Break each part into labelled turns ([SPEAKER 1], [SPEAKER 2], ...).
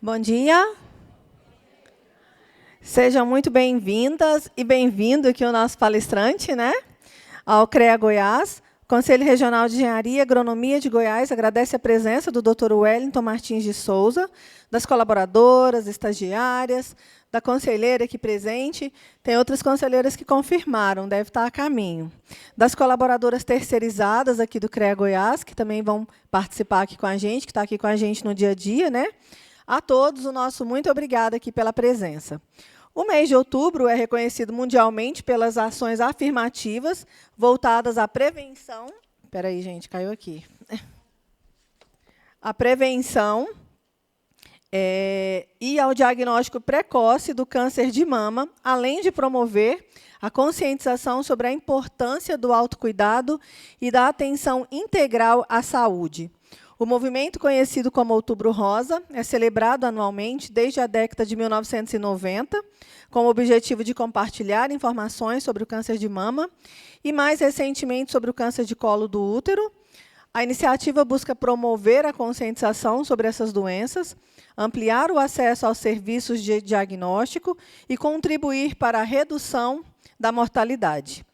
[SPEAKER 1] Bom dia. Sejam muito bem-vindas e bem-vindo aqui o nosso palestrante, né? Ao CREA Goiás. Conselho Regional de Engenharia e Agronomia de Goiás agradece a presença do Dr. Wellington Martins de Souza, das colaboradoras, estagiárias, da conselheira aqui presente. Tem outras conselheiras que confirmaram, deve estar a caminho. Das colaboradoras terceirizadas aqui do CREA Goiás, que também vão participar aqui com a gente, que está aqui com a gente no dia a dia, né? A todos, o nosso muito obrigado aqui pela presença. O mês de outubro é reconhecido mundialmente pelas ações afirmativas voltadas à prevenção. Espera aí, gente, caiu aqui. A prevenção e ao diagnóstico precoce do câncer de mama, além de promover a conscientização sobre a importância do autocuidado e da atenção integral à saúde. O movimento conhecido como Outubro Rosa é celebrado anualmente desde a década de 1990, com o objetivo de compartilhar informações sobre o câncer de mama e, mais recentemente, sobre o câncer de colo do útero. A iniciativa busca promover a conscientização sobre essas doenças, ampliar o acesso aos serviços de diagnóstico e contribuir para a redução da mortalidade.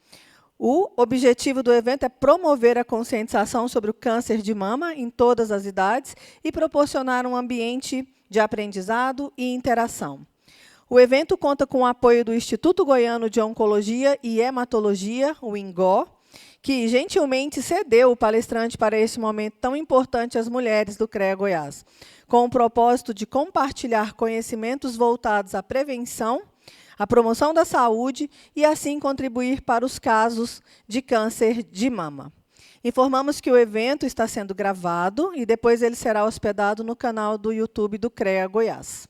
[SPEAKER 1] O objetivo do evento é promover a conscientização sobre o câncer de mama em todas as idades e proporcionar um ambiente de aprendizado e interação. O evento conta com o apoio do Instituto Goiano de Oncologia e Hematologia, o INGO, que gentilmente cedeu o palestrante para esse momento tão importante às mulheres do CREA Goiás, com o propósito de compartilhar conhecimentos voltados à prevenção, a promoção da saúde e, assim, contribuir para os casos de câncer de mama. Informamos que o evento está sendo gravado e depois ele será hospedado no canal do YouTube do CREA Goiás.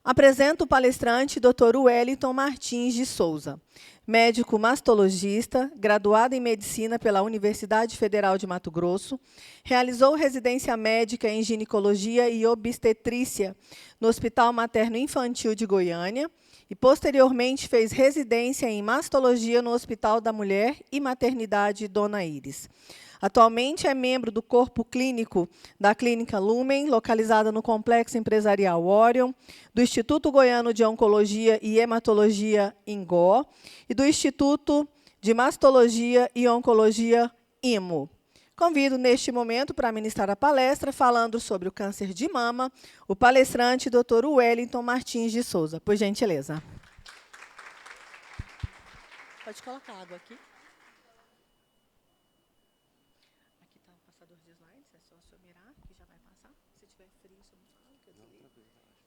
[SPEAKER 1] Apresento o palestrante Dr. Wellington Martins de Souza, médico mastologista, graduado em Medicina pela Universidade Federal de Mato Grosso, realizou residência médica em Ginecologia e Obstetrícia no Hospital Materno Infantil de Goiânia e, posteriormente, fez residência em Mastologia no Hospital da Mulher e Maternidade Dona Iris. Atualmente é membro do corpo clínico da Clínica Lumen, localizada no Complexo Empresarial Orion, do Instituto Goiano de Oncologia e Hematologia, INGO, e do Instituto de Mastologia e Oncologia, IMO. Convido, neste momento, para ministrar a palestra, falando sobre o câncer de mama, o palestrante Dr. Wellington Martins de Souza. Por gentileza. Pode colocar água aqui. É só o senhor mirar, que já vai passar. Se tiver frio, o senhor me fala, que eu desligo.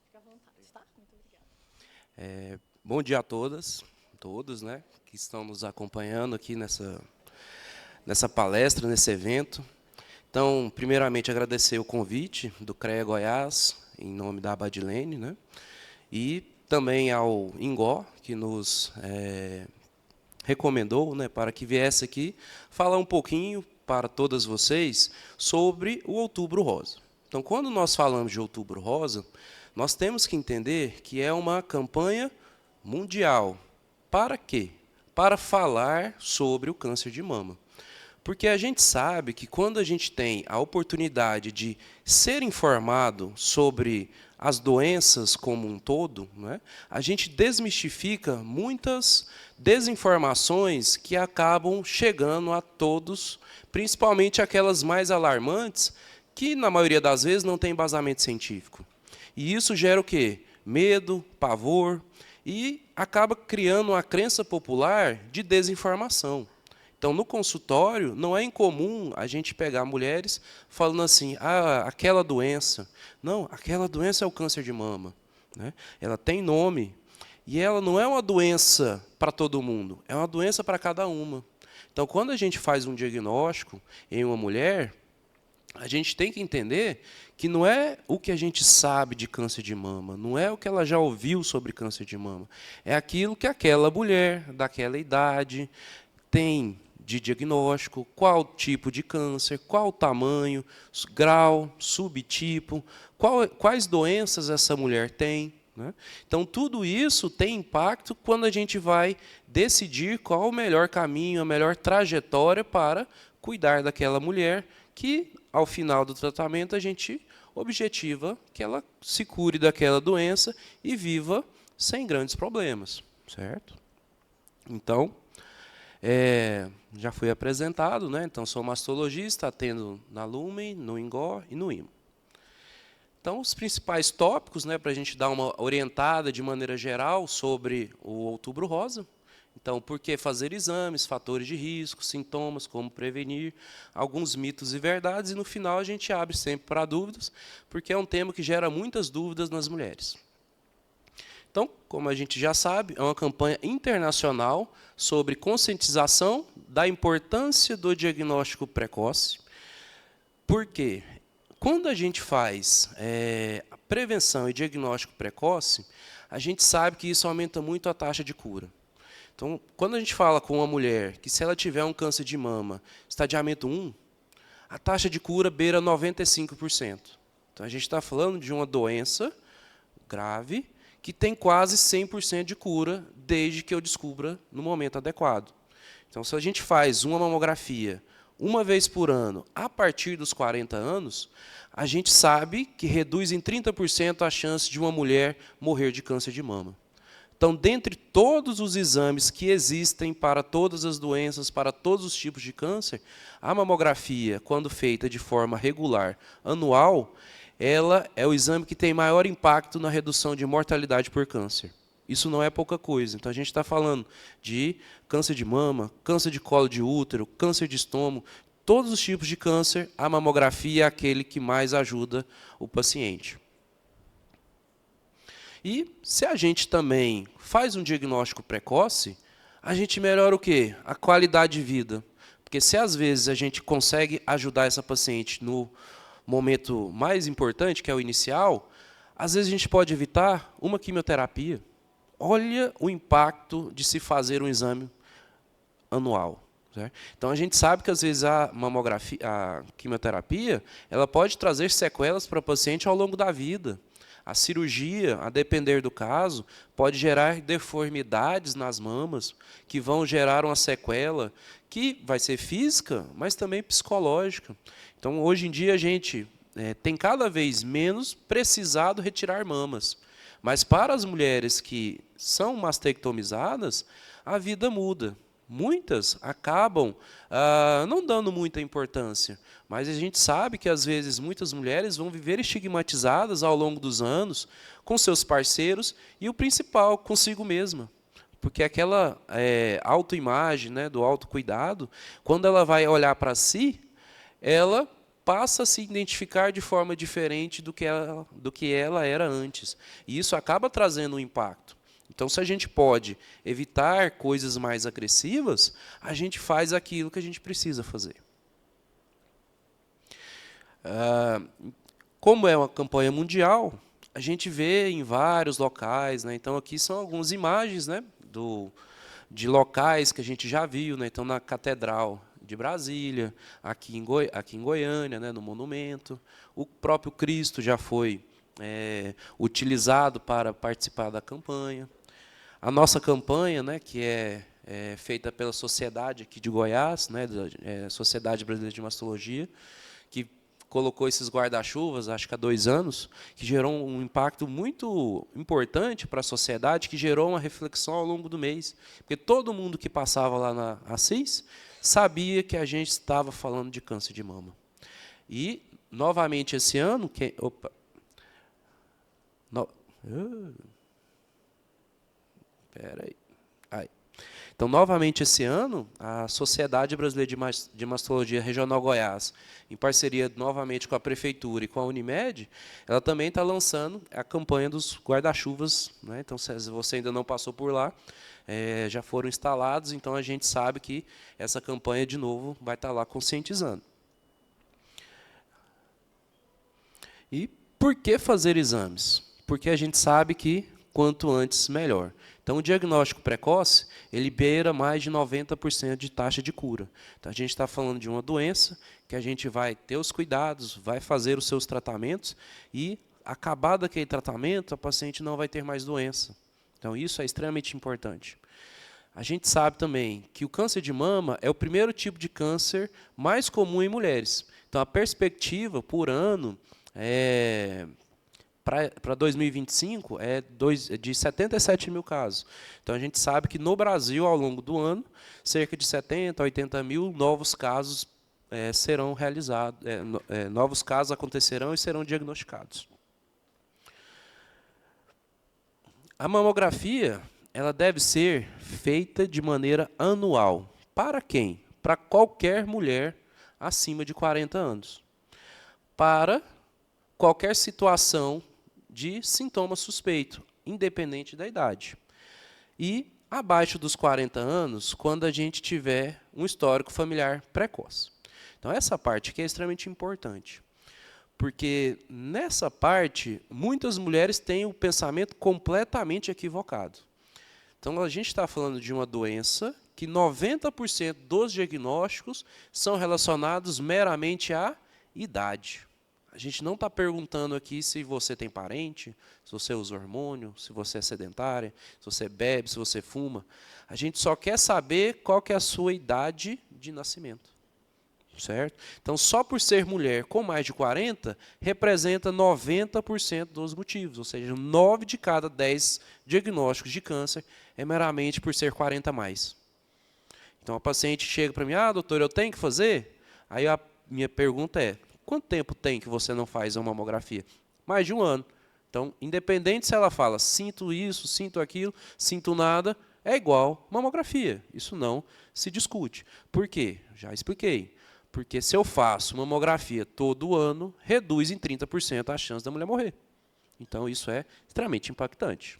[SPEAKER 1] Fica à vontade, tá? Muito obrigada.
[SPEAKER 2] Bom dia a todos, né, que estão nos acompanhando aqui nessa palestra, nesse evento. Então, primeiramente, agradecer o convite do CREA Goiás, em nome da Abadilene, né, e também ao INGO, que nos recomendou, né, para que viesse aqui falar um pouquinho para todas vocês sobre o Outubro Rosa. Então, quando nós falamos de Outubro Rosa, nós temos que entender que é uma campanha mundial. Para quê? Para falar sobre o câncer de mama. Porque a gente sabe que quando a gente tem a oportunidade de ser informado sobre as doenças como um todo, né, a gente desmistifica muitas desinformações que acabam chegando a todos, principalmente aquelas mais alarmantes, que, na maioria das vezes, não tem embasamento científico. E isso gera o quê? Medo, pavor, e acaba criando uma crença popular de desinformação. Então, no consultório, não é incomum a gente pegar mulheres falando assim, aquela doença. Não, aquela doença é o câncer de mama, né? Ela tem nome. E ela não é uma doença para todo mundo, é uma doença para cada uma. Então, quando a gente faz um diagnóstico em uma mulher, a gente tem que entender que não é o que a gente sabe de câncer de mama, não é o que ela já ouviu sobre câncer de mama, é aquilo que aquela mulher, daquela idade, tem de diagnóstico, qual tipo de câncer, qual tamanho, grau, subtipo, quais doenças essa mulher tem, né? Então, tudo isso tem impacto quando a gente vai decidir qual o melhor caminho, a melhor trajetória para cuidar daquela mulher que, ao final do tratamento, a gente objetiva que ela se cure daquela doença e viva sem grandes problemas, certo? Então, já fui apresentado, né? Então, sou mastologista, atendo na Lumen, no INGOR e no IMA. Então, os principais tópicos, né, para a gente dar uma orientada de maneira geral sobre o Outubro Rosa. Então, por que fazer exames, fatores de risco, sintomas, como prevenir, alguns mitos e verdades, e no final a gente abre sempre para dúvidas, porque é um tema que gera muitas dúvidas nas mulheres. Então, como a gente já sabe, é uma campanha internacional sobre conscientização da importância do diagnóstico precoce. Por quê? Quando a gente faz prevenção e diagnóstico precoce, a gente sabe que isso aumenta muito a taxa de cura. Então, quando a gente fala com uma mulher que, se ela tiver um câncer de mama, estadiamento 1, a taxa de cura beira 95%. Então, a gente está falando de uma doença grave que tem quase 100% de cura desde que eu descubra no momento adequado. Então, se a gente faz uma mamografia uma vez por ano, a partir dos 40 anos, a gente sabe que reduz em 30% a chance de uma mulher morrer de câncer de mama. Então, dentre todos os exames que existem para todas as doenças, para todos os tipos de câncer, a mamografia, quando feita de forma regular, anual, ela é o exame que tem maior impacto na redução de mortalidade por câncer. Isso não é pouca coisa. Então, a gente está falando de câncer de mama, câncer de colo de útero, câncer de estômago, todos os tipos de câncer, a mamografia é aquele que mais ajuda o paciente. E, se a gente também faz um diagnóstico precoce, a gente melhora o quê? A qualidade de vida. Porque, se às vezes a gente consegue ajudar essa paciente no momento mais importante, que é o inicial, às vezes a gente pode evitar uma quimioterapia. Olha o impacto de se fazer um exame anual. Certo? Então, a gente sabe que, às vezes, a quimioterapia ela pode trazer sequelas para o paciente ao longo da vida. A cirurgia, a depender do caso, pode gerar deformidades nas mamas, que vão gerar uma sequela que vai ser física, mas também psicológica. Então, hoje em dia, a gente tem cada vez menos precisado retirar mamas. Mas, para as mulheres que são mastectomizadas, a vida muda. Muitas acabam não dando muita importância, mas a gente sabe que, às vezes, muitas mulheres vão viver estigmatizadas ao longo dos anos com seus parceiros e, o principal, consigo mesma. Porque aquela autoimagem, né, do autocuidado, quando ela vai olhar para si, ela passa a se identificar de forma diferente do que ela era antes. E isso acaba trazendo um impacto. Então, se a gente pode evitar coisas mais agressivas, a gente faz aquilo que a gente precisa fazer. Como é uma campanha mundial, a gente vê em vários locais, né? Então, aqui são algumas imagens, né, de locais que a gente já viu, né? Então, na Catedral de Brasília, aqui em Goiânia, né, no Monumento. O próprio Cristo já foi utilizado para participar da campanha. A nossa campanha, né, que é feita pela Sociedade aqui de Goiás, né, Sociedade Brasileira de Mastologia, que colocou esses guarda-chuvas, acho que há 2 anos, que gerou um impacto muito importante para a sociedade, que gerou uma reflexão ao longo do mês. Porque todo mundo que passava lá na Assis sabia que a gente estava falando de câncer de mama. E, novamente, esse ano... Então, novamente, esse ano, a Sociedade Brasileira de Mastologia Regional Goiás, em parceria novamente com a Prefeitura e com a Unimed, ela também está lançando a campanha dos guarda-chuvas, né? Então, se você ainda não passou por lá, já foram instalados, então a gente sabe que essa campanha, de novo, vai estar lá conscientizando. E por que fazer exames? Porque a gente sabe que quanto antes, melhor. Então, o diagnóstico precoce, ele beira mais de 90% de taxa de cura. Então, a gente está falando de uma doença que a gente vai ter os cuidados, vai fazer os seus tratamentos e, acabado aquele tratamento, a paciente não vai ter mais doença. Então, isso é extremamente importante. A gente sabe também que o câncer de mama é o primeiro tipo de câncer mais comum em mulheres. Então, a perspectiva, por ano, para 2025 é de 77 mil casos. Então, a gente sabe que no Brasil, ao longo do ano, cerca de 70 a 80 mil novos casos serão realizados, novos casos acontecerão e serão diagnosticados. A mamografia ela deve ser feita de maneira anual. Para quem? Para qualquer mulher acima de 40 anos. Para qualquer situação de sintoma suspeito, independente da idade. E abaixo dos 40 anos, quando a gente tiver um histórico familiar precoce. Então, essa parte aqui é extremamente importante. Porque, nessa parte, muitas mulheres têm o pensamento completamente equivocado. Então, a gente está falando de uma doença que 90% dos diagnósticos são relacionados meramente à idade. A gente não está perguntando aqui se você tem parente, se você usa hormônio, se você é sedentária, se você bebe, se você fuma. A gente só quer saber qual que é a sua idade de nascimento. Certo? Então, só por ser mulher com mais de 40, representa 90% dos motivos. Ou seja, 9 de cada 10 diagnósticos de câncer é meramente por ser 40 a mais. Então, a paciente chega para mim, doutor, eu tenho que fazer? Aí a minha pergunta é, quanto tempo tem que você não faz uma mamografia? Mais de um ano. Então, independente se ela fala, sinto isso, sinto aquilo, sinto nada, é igual mamografia. Isso não se discute. Por quê? Já expliquei. Porque se eu faço mamografia todo ano, reduz em 30% a chance da mulher morrer. Então, isso é extremamente impactante.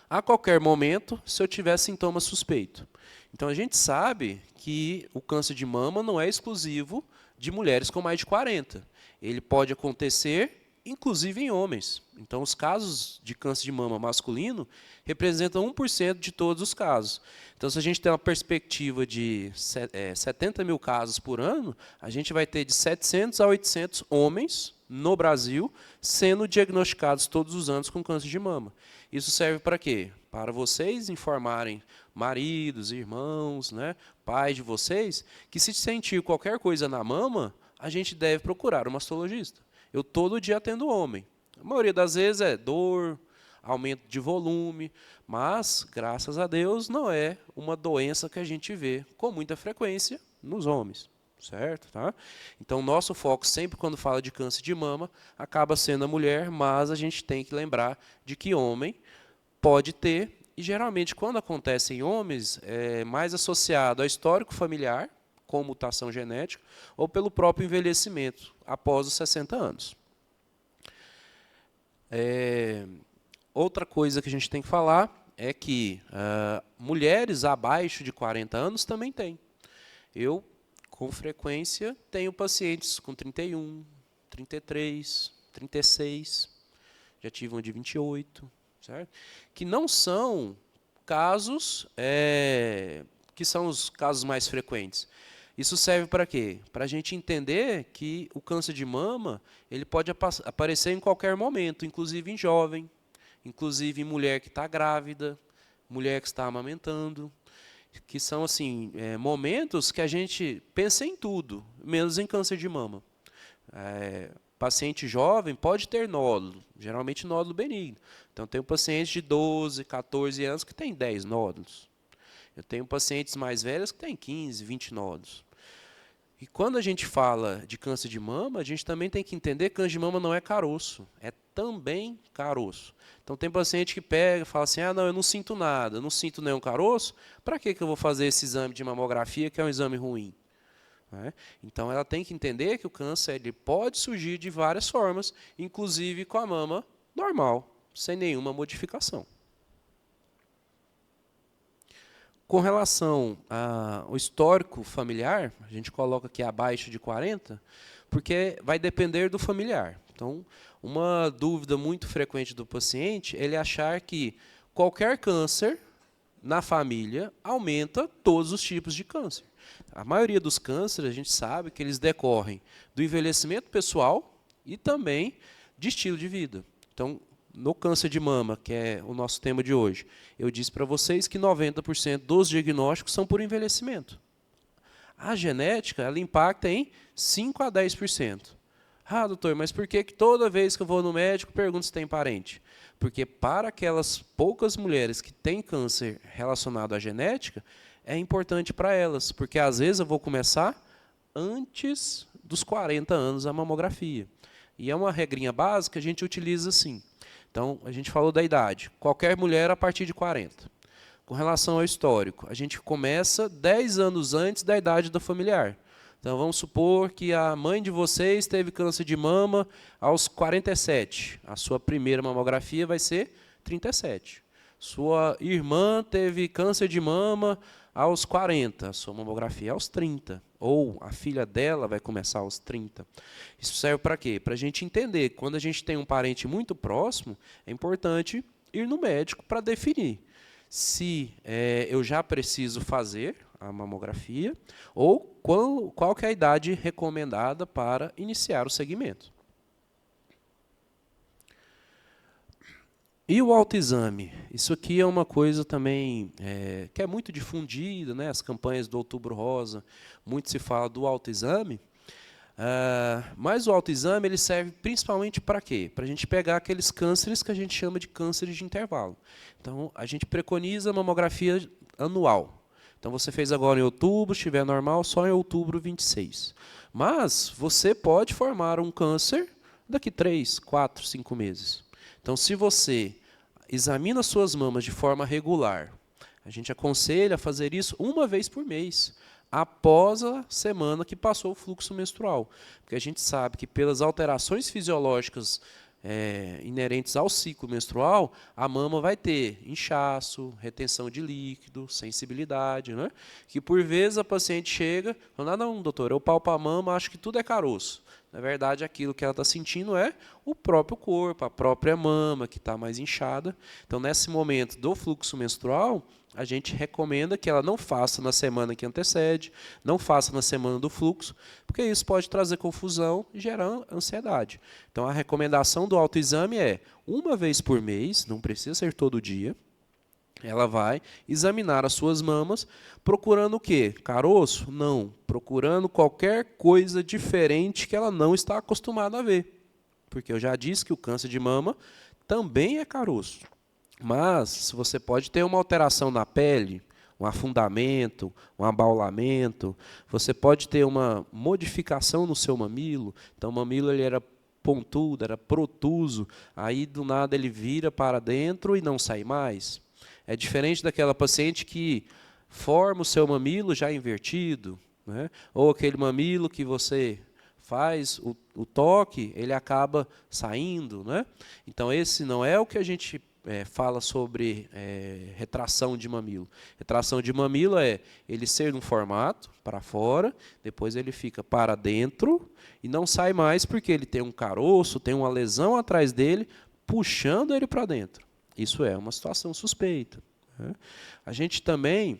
[SPEAKER 2] A qualquer momento, se eu tiver sintoma suspeito. Então, a gente sabe que o câncer de mama não é exclusivo de mulheres com mais de 40. Ele pode acontecer, inclusive, em homens. Então, os casos de câncer de mama masculino representam 1% de todos os casos. Então, se a gente tem uma perspectiva de 70 mil casos por ano, a gente vai ter de 700 a 800 homens no Brasil sendo diagnosticados todos os anos com câncer de mama. Isso serve para quê? Para vocês informarem maridos, irmãos, né, pais de vocês, que se sentir qualquer coisa na mama, a gente deve procurar um mastologista. Eu todo dia atendo homem. A maioria das vezes é dor, aumento de volume, mas, graças a Deus, não é uma doença que a gente vê com muita frequência nos homens. Certo? Tá? Então, nosso foco sempre, quando fala de câncer de mama, acaba sendo a mulher, mas a gente tem que lembrar de que homem pode ter, e geralmente, quando acontece em homens, é mais associado ao histórico familiar, com mutação genética, ou pelo próprio envelhecimento, após os 60 anos. Outra coisa que a gente tem que falar é que mulheres abaixo de 40 anos também têm. Eu, com frequência, tenho pacientes com 31, 33, 36, já tive uma de 28, certo? Que não são casos que são os casos mais frequentes. Isso serve para quê? Para a gente entender que o câncer de mama ele pode aparecer em qualquer momento, inclusive em jovem, inclusive em mulher que está grávida, mulher que está amamentando, que são assim momentos que a gente pensa em tudo, menos em câncer de mama. Paciente jovem pode ter nódulo, geralmente nódulo benigno. Então, eu tenho pacientes de 12, 14 anos que têm 10 nódulos. Eu tenho pacientes mais velhos que têm 15, 20 nódulos. E quando a gente fala de câncer de mama, a gente também tem que entender que câncer de mama não é caroço, é também caroço. Então, tem paciente que pega e fala assim, não, eu não sinto nada, eu não sinto nenhum caroço, para que eu vou fazer esse exame de mamografia, que é um exame ruim? Então, ela tem que entender que o câncer ele pode surgir de várias formas, inclusive com a mama normal, sem nenhuma modificação. Com relação ao histórico familiar, a gente coloca aqui abaixo de 40, porque vai depender do familiar. Então, uma dúvida muito frequente do paciente é ele achar que qualquer câncer na família aumenta todos os tipos de câncer. A maioria dos cânceres, a gente sabe que eles decorrem do envelhecimento pessoal e também de estilo de vida. Então, no câncer de mama, que é o nosso tema de hoje, eu disse para vocês que 90% dos diagnósticos são por envelhecimento. A genética ela impacta em 5 a 10%. Ah, doutor, mas por que toda vez que eu vou no médico pergunto se tem parente? Porque para aquelas poucas mulheres que têm câncer relacionado à genética, é importante para elas, porque às vezes eu vou começar antes dos 40 anos a mamografia. E é uma regrinha básica que a gente utiliza assim. Então, a gente falou da idade. Qualquer mulher a partir de 40. Com relação ao histórico, a gente começa 10 anos antes da idade do familiar. Então, vamos supor que a mãe de vocês teve câncer de mama aos 47. A sua primeira mamografia vai ser 37. Sua irmã teve câncer de mama aos 40. A sua mamografia é aos 30. Ou a filha dela vai começar aos 30. Isso serve para quê? Para a gente entender. Quando a gente tem um parente muito próximo, é importante ir no médico para definir se eu já preciso fazer a mamografia ou qual que é a idade recomendada para iniciar o segmento. E o autoexame? Isso aqui é uma coisa também que é muito difundida, né? As campanhas do Outubro Rosa, muito se fala do autoexame, mas o autoexame ele serve principalmente para quê? Para a gente pegar aqueles cânceres que a gente chama de cânceres de intervalo. Então, a gente preconiza a mamografia anual. Então, você fez agora em outubro, se estiver normal, só em outubro 26. Mas você pode formar um câncer daqui 3, 4, 5 meses. Então, se você examina suas mamas de forma regular, a gente aconselha a fazer isso uma vez por mês, após a semana que passou o fluxo menstrual. Porque a gente sabe que pelas alterações fisiológicas inerentes ao ciclo menstrual, a mama vai ter inchaço, retenção de líquido, sensibilidade, né? Que por vezes a paciente chega falando, ah, não, doutor, eu palpo a mama, acho que tudo é caroço. Na verdade, aquilo que ela está sentindo é o próprio corpo, a própria mama que está mais inchada. Então, nesse momento do fluxo menstrual, a gente recomenda que ela não faça na semana que antecede, não faça na semana do fluxo, porque isso pode trazer confusão e gerar ansiedade. Então, a recomendação do autoexame é uma vez por mês, não precisa ser todo dia. Ela vai examinar as suas mamas, procurando o quê? Caroço? Não. Procurando qualquer coisa diferente que ela não está acostumada a ver. Porque eu já disse que o câncer de mama também é caroço. Mas você pode ter uma alteração na pele, um afundamento, um abaulamento. Você pode ter uma modificação no seu mamilo. Então, o mamilo ele era pontudo, era protuso. Aí, do nada, ele vira para dentro e não sai mais. É diferente daquela paciente que forma o seu mamilo já invertido, né? Ou aquele mamilo que você faz o toque, ele acaba saindo, né? Então, esse não é o que a gente fala sobre retração de mamilo. Retração de mamilo é ele ser num formato para fora, depois ele fica para dentro e não sai mais porque ele tem um caroço, tem uma lesão atrás dele, puxando ele para dentro. Isso é uma situação suspeita. Né? A gente também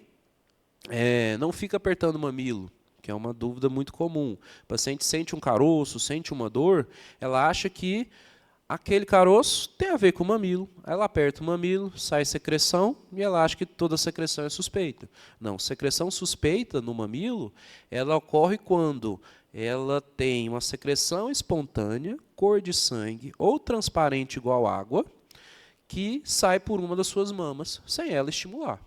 [SPEAKER 2] não fica apertando o mamilo, que é uma dúvida muito comum. O paciente sente um caroço, sente uma dor, ela acha que aquele caroço tem a ver com o mamilo. Ela aperta o mamilo, sai secreção, e ela acha que toda secreção é suspeita. Não, secreção suspeita no mamilo, ela ocorre quando ela tem uma secreção espontânea, cor de sangue ou transparente igual água, que sai por uma das suas mamas, sem ela estimular,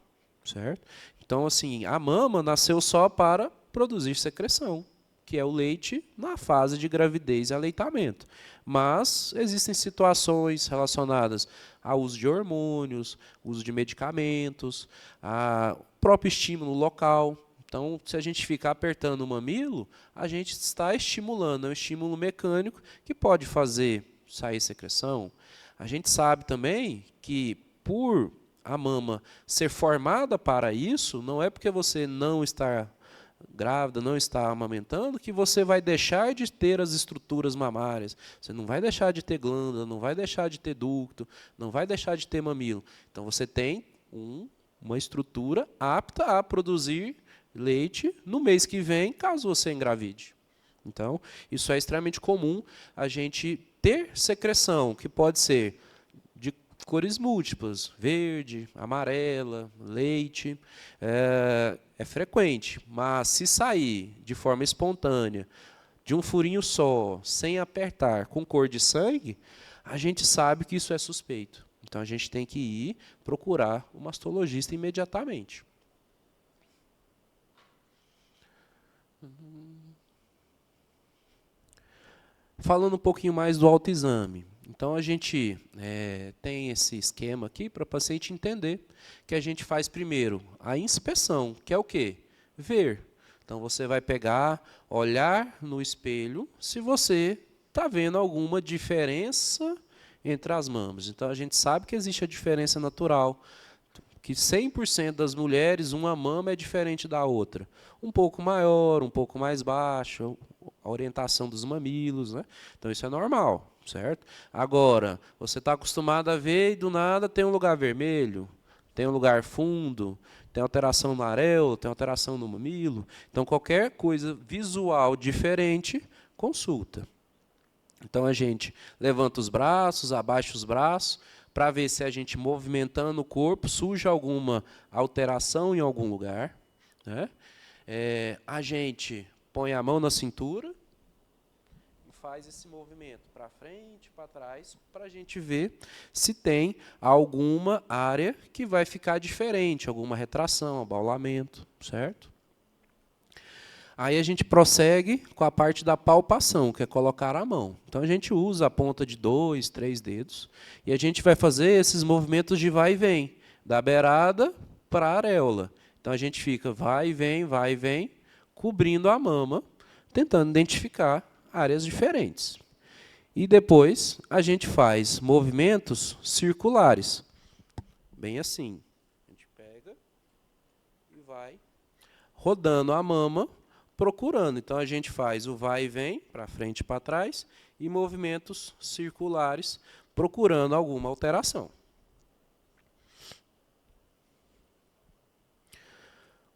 [SPEAKER 2] certo? Então, assim, a mama nasceu só para produzir secreção, que é o leite na fase de gravidez e aleitamento. Mas existem situações relacionadas ao uso de hormônios, uso de medicamentos, ao próprio estímulo local. Então, se a gente ficar apertando o mamilo, a gente está estimulando, é um estímulo mecânico que pode fazer sair secreção. A gente sabe também que, por a mama ser formada para isso, não é porque você não está grávida, não está amamentando, que você vai deixar de ter as estruturas mamárias. Você não vai deixar de ter glândula, não vai deixar de ter ducto, não vai deixar de ter mamilo. Então, você tem uma estrutura apta a produzir leite no mês que vem, caso você engravide. Então, isso é extremamente comum, a gente ter secreção, que pode ser de cores múltiplas, verde, amarela, leite, é frequente, mas se sair de forma espontânea, de um furinho só, sem apertar, com cor de sangue, a gente sabe que isso é suspeito. Então, a gente tem que ir procurar o mastologista imediatamente. Falando um pouquinho mais do autoexame. Então, a gente tem esse esquema aqui para o paciente entender que a gente faz primeiro a inspeção, que é o quê? Ver. Então, você vai pegar, olhar no espelho se você está vendo alguma diferença entre as mamas. Então, a gente sabe que existe a diferença natural, que 100% das mulheres, uma mama é diferente da outra. Um pouco maior, um pouco mais baixa, a orientação dos mamilos, né? Então, isso é normal, certo? Agora, você está acostumado a ver e, do nada, tem um lugar vermelho, tem um lugar fundo, tem alteração no areola, tem alteração no mamilo. Então, qualquer coisa visual diferente, consulta. Então, a gente levanta os braços, abaixa os braços, para ver se a gente, movimentando o corpo, surge alguma alteração em algum lugar, né? A gente põe a mão na cintura e faz esse movimento para frente, para trás, para a gente ver se tem alguma área que vai ficar diferente, alguma retração, abaulamento, certo? Aí a gente prossegue com a parte da palpação, que é colocar a mão. Então, a gente usa a ponta de 2, 3 dedos, e a gente vai fazer esses movimentos de vai e vem, da beirada para a areola. Então, a gente fica vai e vem, cobrindo a mama, tentando identificar áreas diferentes. E depois, a gente faz movimentos circulares, bem assim. A gente pega e vai rodando a mama, procurando. Então, a gente faz o vai e vem, para frente e para trás, e movimentos circulares, procurando alguma alteração.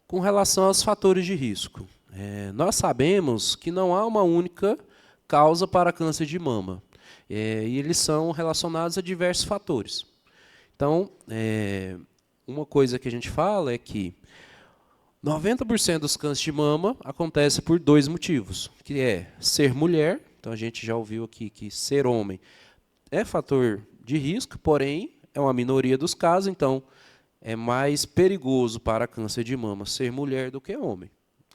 [SPEAKER 2] Com relação aos fatores de risco, nós sabemos que não há uma única causa para câncer de mama, e eles são relacionados a diversos fatores. Então, uma coisa que a gente fala é que 90% dos cânceres de mama acontece por 2 motivos, que é ser mulher, então a gente já ouviu aqui que ser homem é fator de risco, porém é uma minoria dos casos, então é mais perigoso para câncer de mama ser mulher do que homem,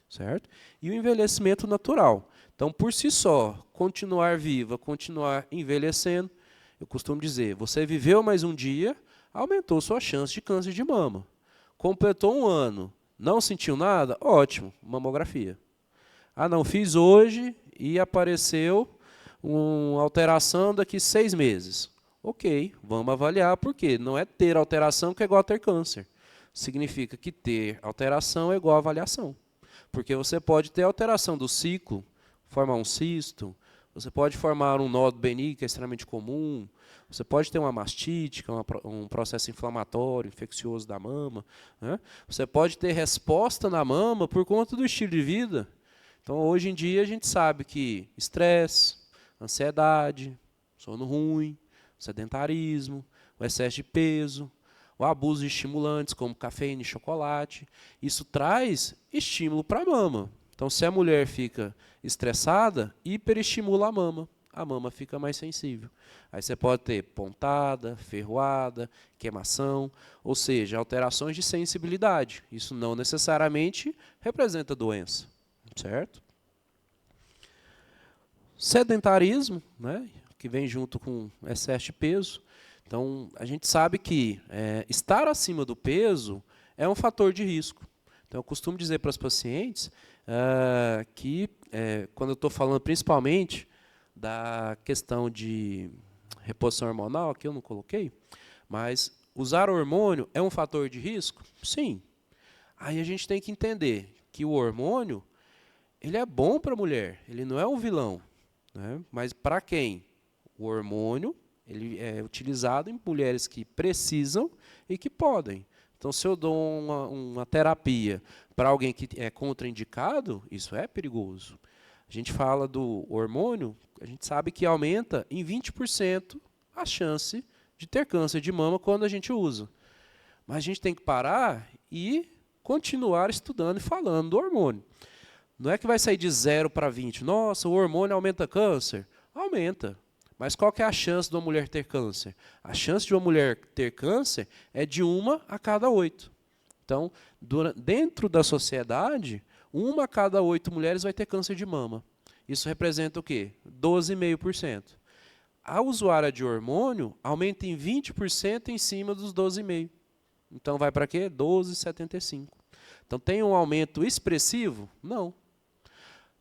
[SPEAKER 2] certo? E o envelhecimento natural. Então, por si só, continuar viva, continuar envelhecendo, eu costumo dizer, você viveu mais um dia, aumentou sua chance de câncer de mama. Completou 1 ano, não sentiu nada? Ótimo, mamografia. Ah, não, fiz hoje e apareceu uma alteração daqui 6 meses. Ok, vamos avaliar, porque não é ter alteração que é igual a ter câncer. Significa que ter alteração é igual a avaliação. Porque você pode ter alteração do ciclo, formar um cisto, você pode formar um nódulo benigno, que é extremamente comum, você pode ter uma mastite, que é um processo inflamatório, infeccioso da mama, né? Você pode ter resposta na mama por conta do estilo de vida. Então, hoje em dia, a gente sabe que estresse, ansiedade, sono ruim, sedentarismo, o excesso de peso, o abuso de estimulantes, como cafeína e chocolate, isso traz estímulo para a mama. Então, se a mulher fica estressada, hiperestimula a mama fica mais sensível. Aí você pode ter pontada, ferroada, queimação, ou seja, alterações de sensibilidade. Isso não necessariamente representa doença, certo? Sedentarismo, né, que vem junto com excesso de peso. Então, a gente sabe que estar acima do peso é um fator de risco. Então, eu costumo dizer para as pacientes que, quando eu estou falando principalmente da questão de reposição hormonal, aqui eu não coloquei, mas usar hormônio é um fator de risco? Sim. Aí a gente tem que entender que o hormônio ele é bom para a mulher, ele não é um vilão, né? Mas para quem? O hormônio ele é utilizado em mulheres que precisam e que podem. Então, se eu dou uma terapia para alguém que é contraindicado, isso é perigoso. A gente fala do hormônio, a gente sabe que aumenta em 20% a chance de ter câncer de mama quando a gente usa. Mas a gente tem que parar e continuar estudando e falando do hormônio. Não é que vai sair de 0 para 20. Nossa, o hormônio aumenta câncer? Aumenta. Mas qual que é a chance de uma mulher ter câncer? A chance de uma mulher ter câncer é de 1 a cada 8. Então, dentro da sociedade, 1 a cada 8 mulheres vai ter câncer de mama. Isso representa o quê? 12,5%. A usuária de hormônio aumenta em 20% em cima dos 12,5%. Então, vai para quê? 12,75%. Então, tem um aumento expressivo? Não.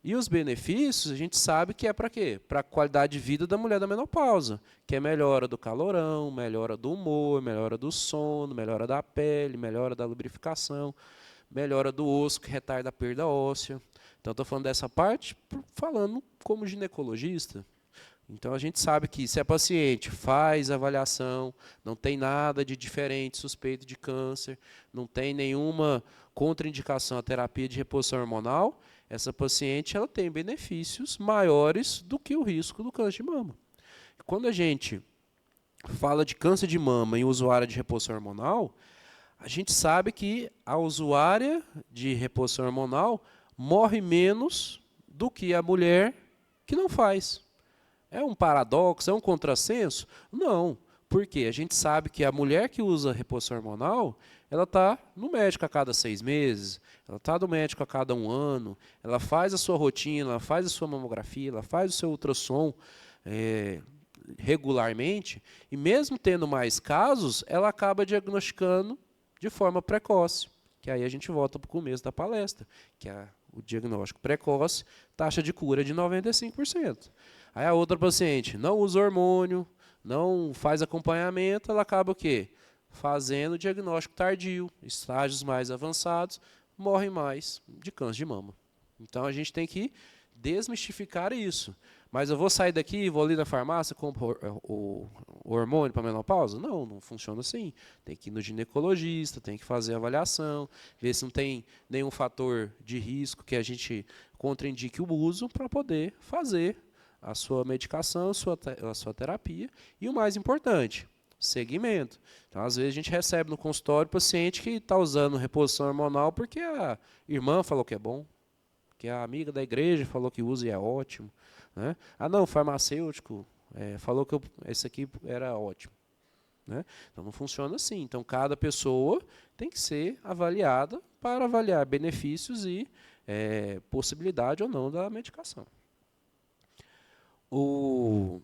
[SPEAKER 2] E os benefícios, a gente sabe que é para quê? Para a qualidade de vida da mulher da menopausa, que é melhora do calorão, melhora do humor, melhora do sono, melhora da pele, melhora da lubrificação, melhora do osso, que retarda a perda óssea. Então, estou falando dessa parte, falando como ginecologista. Então, a gente sabe que se a paciente faz avaliação, não tem nada de diferente, suspeito de câncer, não tem nenhuma contraindicação à terapia de reposição hormonal, essa paciente ela tem benefícios maiores do que o risco do câncer de mama. Quando a gente fala de câncer de mama em usuária de reposição hormonal, a gente sabe que a usuária de reposição hormonal morre menos do que a mulher que não faz. É um paradoxo, é um contrassenso? Não, porque a gente sabe que a mulher que usa reposição hormonal, ela está no médico a cada 6 meses, ela está no médico a cada 1 ano, ela faz a sua rotina, ela faz a sua mamografia, ela faz o seu ultrassom regularmente, e mesmo tendo mais casos, ela acaba diagnosticando de forma precoce, que aí a gente volta para o começo da palestra, que é o diagnóstico precoce, taxa de cura de 95%. Aí a outra paciente não usa hormônio, não faz acompanhamento, ela acaba o quê? Fazendo diagnóstico tardio, estágios mais avançados, morre mais de câncer de mama. Então a gente tem que desmistificar isso. Mas eu vou sair daqui e vou ali na farmácia e compro o hormônio para menopausa? Não, não funciona assim. Tem que ir no ginecologista, tem que fazer avaliação, ver se não tem nenhum fator de risco que a gente contraindique o uso para poder fazer a sua medicação, a sua terapia. E o mais importante, segmento. Então, às vezes, a gente recebe no consultório paciente que está usando reposição hormonal porque a irmã falou que é bom, que a amiga da igreja falou que usa e é ótimo. Né? Ah, não, o farmacêutico falou que esse aqui era ótimo. Né? Então, não funciona assim. Então, cada pessoa tem que ser avaliada para avaliar benefícios e possibilidade ou não da medicação.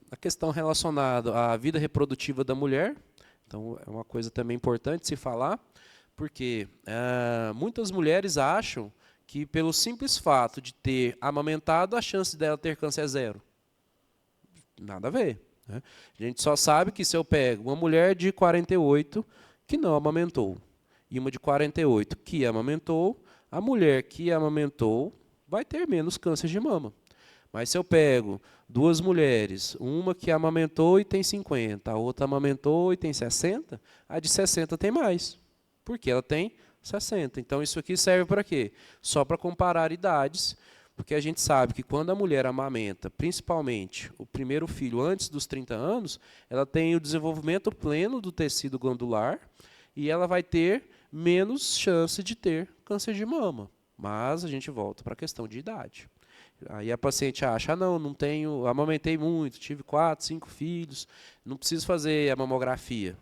[SPEAKER 2] A questão relacionada à vida reprodutiva da mulher, então é uma coisa também importante se falar, porque muitas mulheres acham que pelo simples fato de ter amamentado, a chance dela ter câncer é 0. Nada a ver. Né? A gente só sabe que se eu pego uma mulher de 48 que não amamentou e uma de 48 que amamentou, a mulher que amamentou vai ter menos câncer de mama. Mas se eu pego 2 mulheres, uma que amamentou e tem 50, a outra amamentou e tem 60, a de 60 tem mais, porque ela tem 60. Então, isso aqui serve para quê? Só para comparar idades, porque a gente sabe que quando a mulher amamenta, principalmente o primeiro filho antes dos 30 anos, ela tem o desenvolvimento pleno do tecido glandular e ela vai ter menos chance de ter câncer de mama. Mas a gente volta para a questão de idade. Aí a paciente acha, não tenho, amamentei muito, tive 4, 5 filhos, não preciso fazer a mamografia.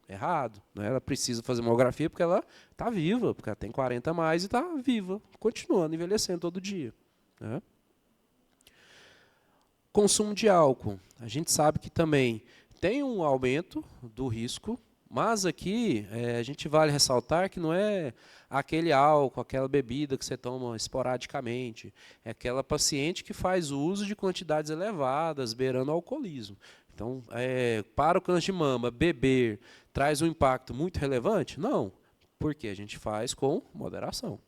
[SPEAKER 2] Errado, né? Ela precisa fazer mamografia porque ela está viva, porque ela tem 40 a mais e está viva, continuando envelhecendo todo dia. Né? Consumo de álcool. A gente sabe que também tem um aumento do risco, mas aqui a gente vale ressaltar que não é aquele álcool, aquela bebida que você toma esporadicamente. É aquela paciente que faz uso de quantidades elevadas, beirando o alcoolismo. Então, para o câncer de mama, beber traz um impacto muito relevante? Não, porque a gente faz com moderação.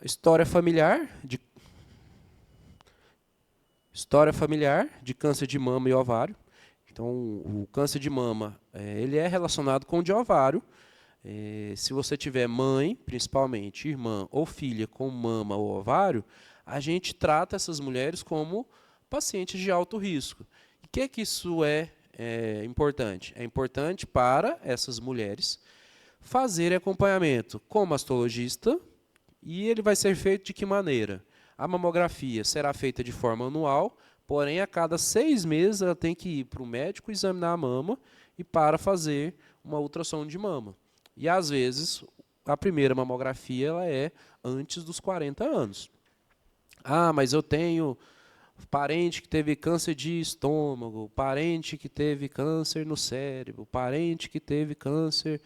[SPEAKER 2] História familiar de câncer de mama e ovário. Então, o câncer de mama ele é relacionado com o de ovário. Se você tiver mãe, principalmente irmã ou filha com mama ou ovário, a gente trata essas mulheres como pacientes de alto risco. E o que isso é importante? É importante para essas mulheres fazerem acompanhamento com mastologista E ele vai ser feito de que maneira? A mamografia será feita de forma anual, porém, a cada 6 meses ela tem que ir para o médico examinar a mama e para fazer uma ultrassom de mama. E, às vezes, a primeira mamografia ela é antes dos 40 anos. Ah, mas eu tenho parente que teve câncer de estômago, parente que teve câncer no cérebro, parente que teve cânceres,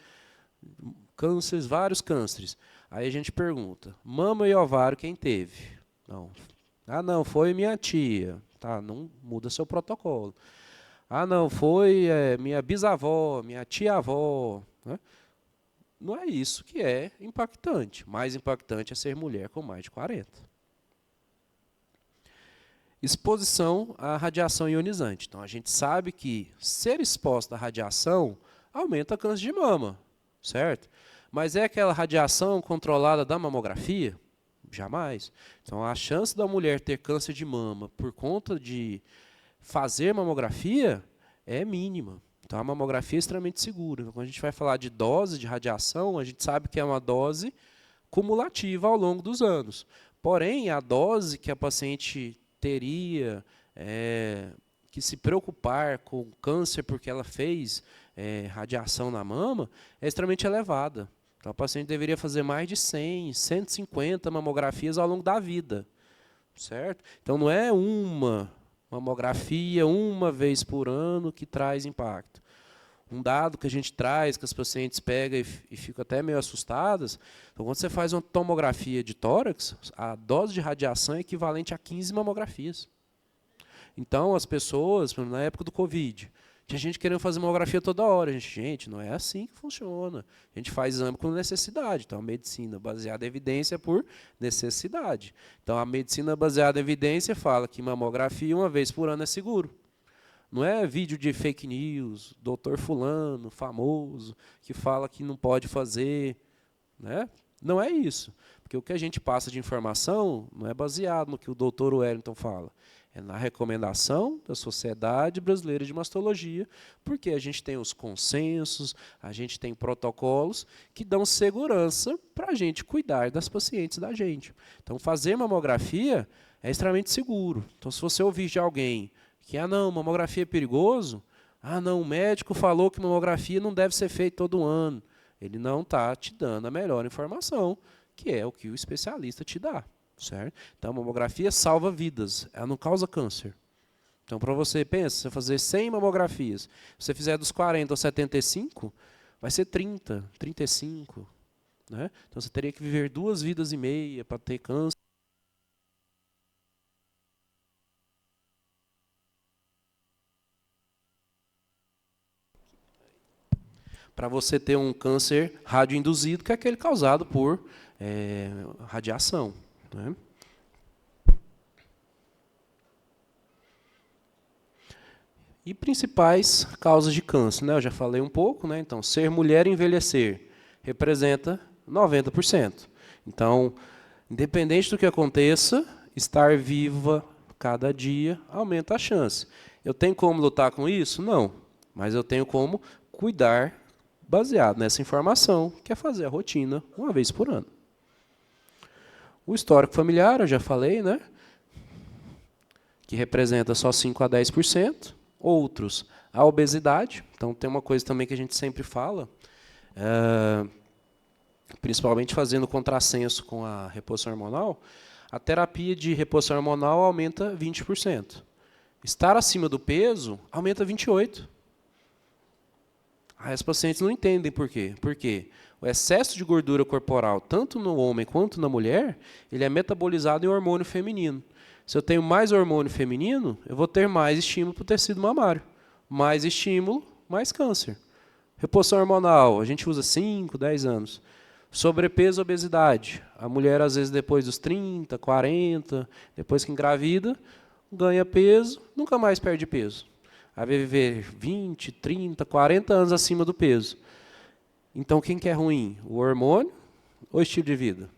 [SPEAKER 2] vários cânceres. Aí a gente pergunta, mama e ovário quem teve? Não. Ah, não, foi minha tia. Tá, não muda seu protocolo. Ah, não, foi minha bisavó, minha tia-avó. Né? Não é isso que é impactante. Mais impactante é ser mulher com mais de 40. Exposição à radiação ionizante. Então, a gente sabe que ser exposto à radiação aumenta a câncer de mama, certo? Mas é aquela radiação controlada da mamografia? Jamais. Então, a chance da mulher ter câncer de mama por conta de fazer mamografia é mínima. Então, a mamografia é extremamente segura. Então, quando a gente vai falar de dose de radiação, a gente sabe que é uma dose cumulativa ao longo dos anos. Porém, a dose que a paciente teria que se preocupar com o câncer porque ela fez radiação na mama é extremamente elevada. Então, a paciente deveria fazer mais de 100, 150 mamografias ao longo da vida. Certo? Então, não é uma mamografia uma vez por ano que traz impacto. Um dado que a gente traz, que as pacientes pegam e ficam até meio assustadas, então, quando você faz uma tomografia de tórax, a dose de radiação é equivalente a 15 mamografias. Então, as pessoas, na época do Covid, tinha gente querendo fazer mamografia toda hora. Gente, não é assim que funciona. A gente faz exame com necessidade. Então, a medicina baseada em evidência por necessidade. Então, a medicina baseada em evidência fala que mamografia uma vez por ano é seguro. Não é vídeo de fake news, doutor fulano, famoso, que fala que não pode fazer. Né? Não é isso. Porque o que a gente passa de informação não é baseado no que o doutor Wellington fala. É na recomendação da Sociedade Brasileira de Mastologia, porque a gente tem os consensos, a gente tem protocolos que dão segurança para a gente cuidar das pacientes da gente. Então, fazer mamografia é extremamente seguro. Então, se você ouvir de alguém que, não, mamografia é perigoso, não, o médico falou que mamografia não deve ser feita todo ano. Ele não está te dando a melhor informação, que é o que o especialista te dá. Certo? Então, a mamografia salva vidas, ela não causa câncer. Então, para você, pensa, você fazer 100 mamografias, se você fizer dos 40 aos 75, vai ser 30, 35. Né? Então, você teria que viver 2 vidas e meia para ter câncer. Para você ter um câncer radioinduzido, que é aquele causado por radiação. Né? E principais causas de câncer, né? Eu já falei um pouco, né? Então, ser mulher e envelhecer representa 90%. Então, independente do que aconteça, estar viva cada dia aumenta a chance. Eu tenho como lutar com isso? Não. Mas eu tenho como cuidar baseado nessa informação, que é fazer a rotina uma vez por ano. O histórico familiar, eu já falei, né? Que representa só 5 a 10%. Outros, a obesidade. Então, tem uma coisa também que a gente sempre fala, principalmente fazendo contrassenso com a reposição hormonal, a terapia de reposição hormonal aumenta 20%. Estar acima do peso aumenta 28%. Aí as pacientes não entendem por quê. Por quê? O excesso de gordura corporal, tanto no homem quanto na mulher, ele é metabolizado em hormônio feminino. Se eu tenho mais hormônio feminino, eu vou ter mais estímulo para o tecido mamário. Mais estímulo, mais câncer. Reposição hormonal, a gente usa 5, 10 anos. Sobrepeso, obesidade. A mulher, às vezes, depois dos 30, 40, depois que engravida, ganha peso, nunca mais perde peso. Aí vai viver 20, 30, 40 anos acima do peso. Então, quem que é ruim? O hormônio ou o estilo de vida?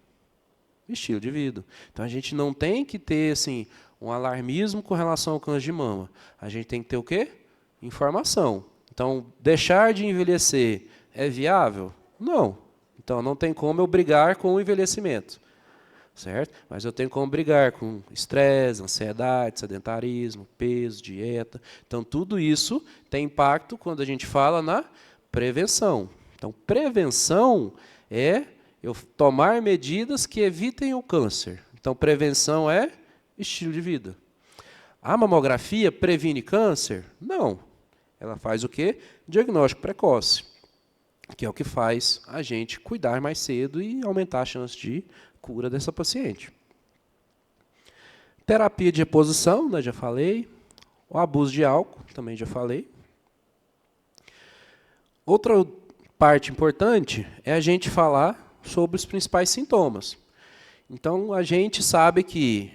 [SPEAKER 2] Estilo de vida. Então, a gente não tem que ter assim, um alarmismo com relação ao câncer de mama. A gente tem que ter o quê? Informação. Então, deixar de envelhecer é viável? Não. Então, não tem como eu brigar com o envelhecimento. certo? Mas eu tenho como brigar com estresse, ansiedade, sedentarismo, peso, dieta. Então, tudo isso tem impacto quando a gente fala na prevenção. Então, prevenção é eu tomar medidas que evitem o câncer. Então, prevenção é estilo de vida. A mamografia previne câncer? Não. Ela faz o quê? Diagnóstico precoce, que é o que faz a gente cuidar mais cedo e aumentar a chance de cura dessa paciente. Terapia de reposição, né, já falei. O abuso de álcool, também já falei. Outra parte importante é a gente falar sobre os principais sintomas. Então, a gente sabe que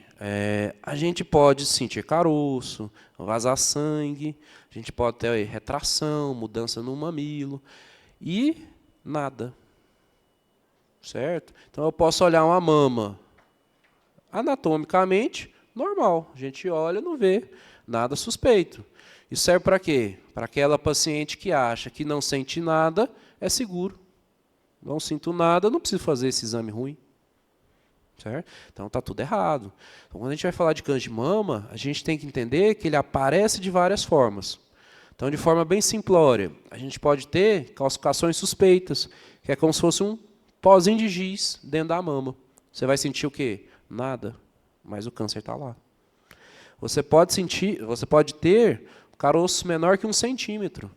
[SPEAKER 2] a gente pode sentir caroço, vazar sangue, a gente pode ter retração, mudança no mamilo e nada. Certo? Então, eu posso olhar uma mama anatomicamente normal. A gente olha e não vê nada suspeito. Isso serve para quê? Para aquela paciente que acha que não sente nada, é seguro. Não sinto nada, não preciso fazer esse exame ruim. Certo? Então, está tudo errado. Então, quando a gente vai falar de câncer de mama, a gente tem que entender que ele aparece de várias formas. Então, de forma bem simplória, a gente pode ter calcificações suspeitas, que é como se fosse um pozinho de giz dentro da mama. Você vai sentir o quê? Nada, mas o câncer está lá. Você pode ter um caroço menor que 1 centímetro.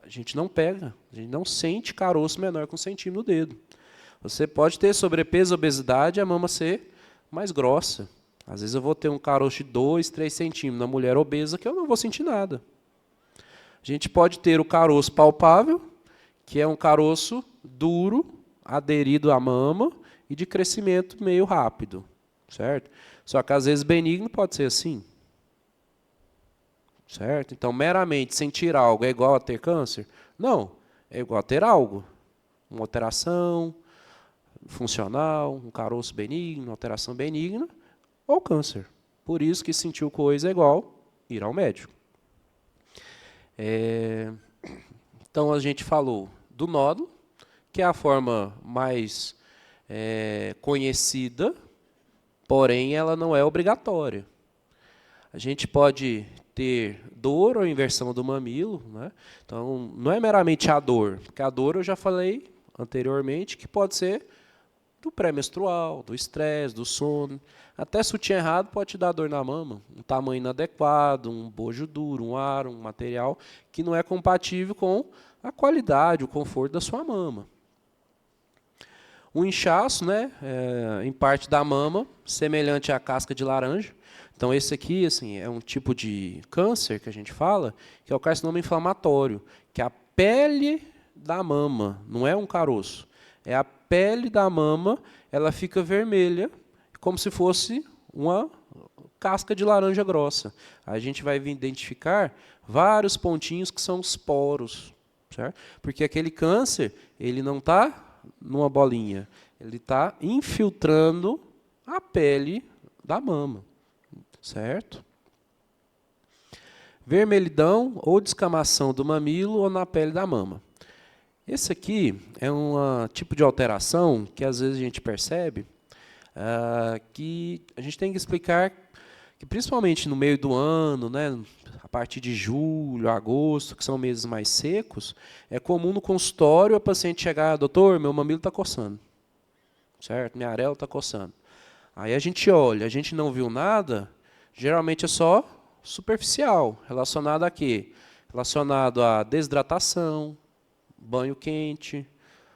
[SPEAKER 2] A gente não pega, a gente não sente caroço menor que 1 centímetro no dedo. Você pode ter sobrepeso, obesidade e a mama ser mais grossa. Às vezes eu vou ter um caroço de 2, 3 centímetros na mulher obesa que eu não vou sentir nada. A gente pode ter o caroço palpável, que é um caroço duro, aderido à mama e de crescimento meio rápido. Certo? Só que às vezes benigno pode ser assim. Certo? Então, meramente sentir algo é igual a ter câncer? Não, é igual a ter algo. Uma alteração funcional, um caroço benigno, uma alteração benigna, ou câncer. Por isso que sentiu coisa é igual ir ao médico. Então, a gente falou do nódulo, que é a forma mais conhecida, porém, ela não é obrigatória. A gente pode ter dor ou inversão do mamilo, né? Então, não é meramente a dor, porque a dor eu já falei anteriormente que pode ser do pré-menstrual, do estresse, do sono. Até sutiã errado pode te dar dor na mama, um tamanho inadequado, um bojo duro, um aro, um material que não é compatível com a qualidade, o conforto da sua mama. Um inchaço, né, em parte da mama, semelhante à casca de laranja. Então, esse aqui assim, é um tipo de câncer que a gente fala, que é o carcinoma inflamatório, que é a pele da mama, não é um caroço. É a pele da mama, ela fica vermelha, como se fosse uma casca de laranja grossa. A gente vai identificar vários pontinhos que são os poros, certo? Porque aquele câncer, ele não está numa bolinha, ele está infiltrando a pele da mama, certo? Vermelhidão ou descamação do mamilo ou na pele da mama. Esse aqui é um tipo de alteração que às vezes a gente percebe que a gente tem que explicar que principalmente no meio do ano, né, a partir de julho, agosto, que são meses mais secos, é comum no consultório a paciente chegar, doutor, meu mamilo está coçando, certo? Minha areola está coçando. Aí a gente olha, a gente não viu nada, geralmente é só superficial, relacionado a quê? Relacionado à desidratação, banho quente,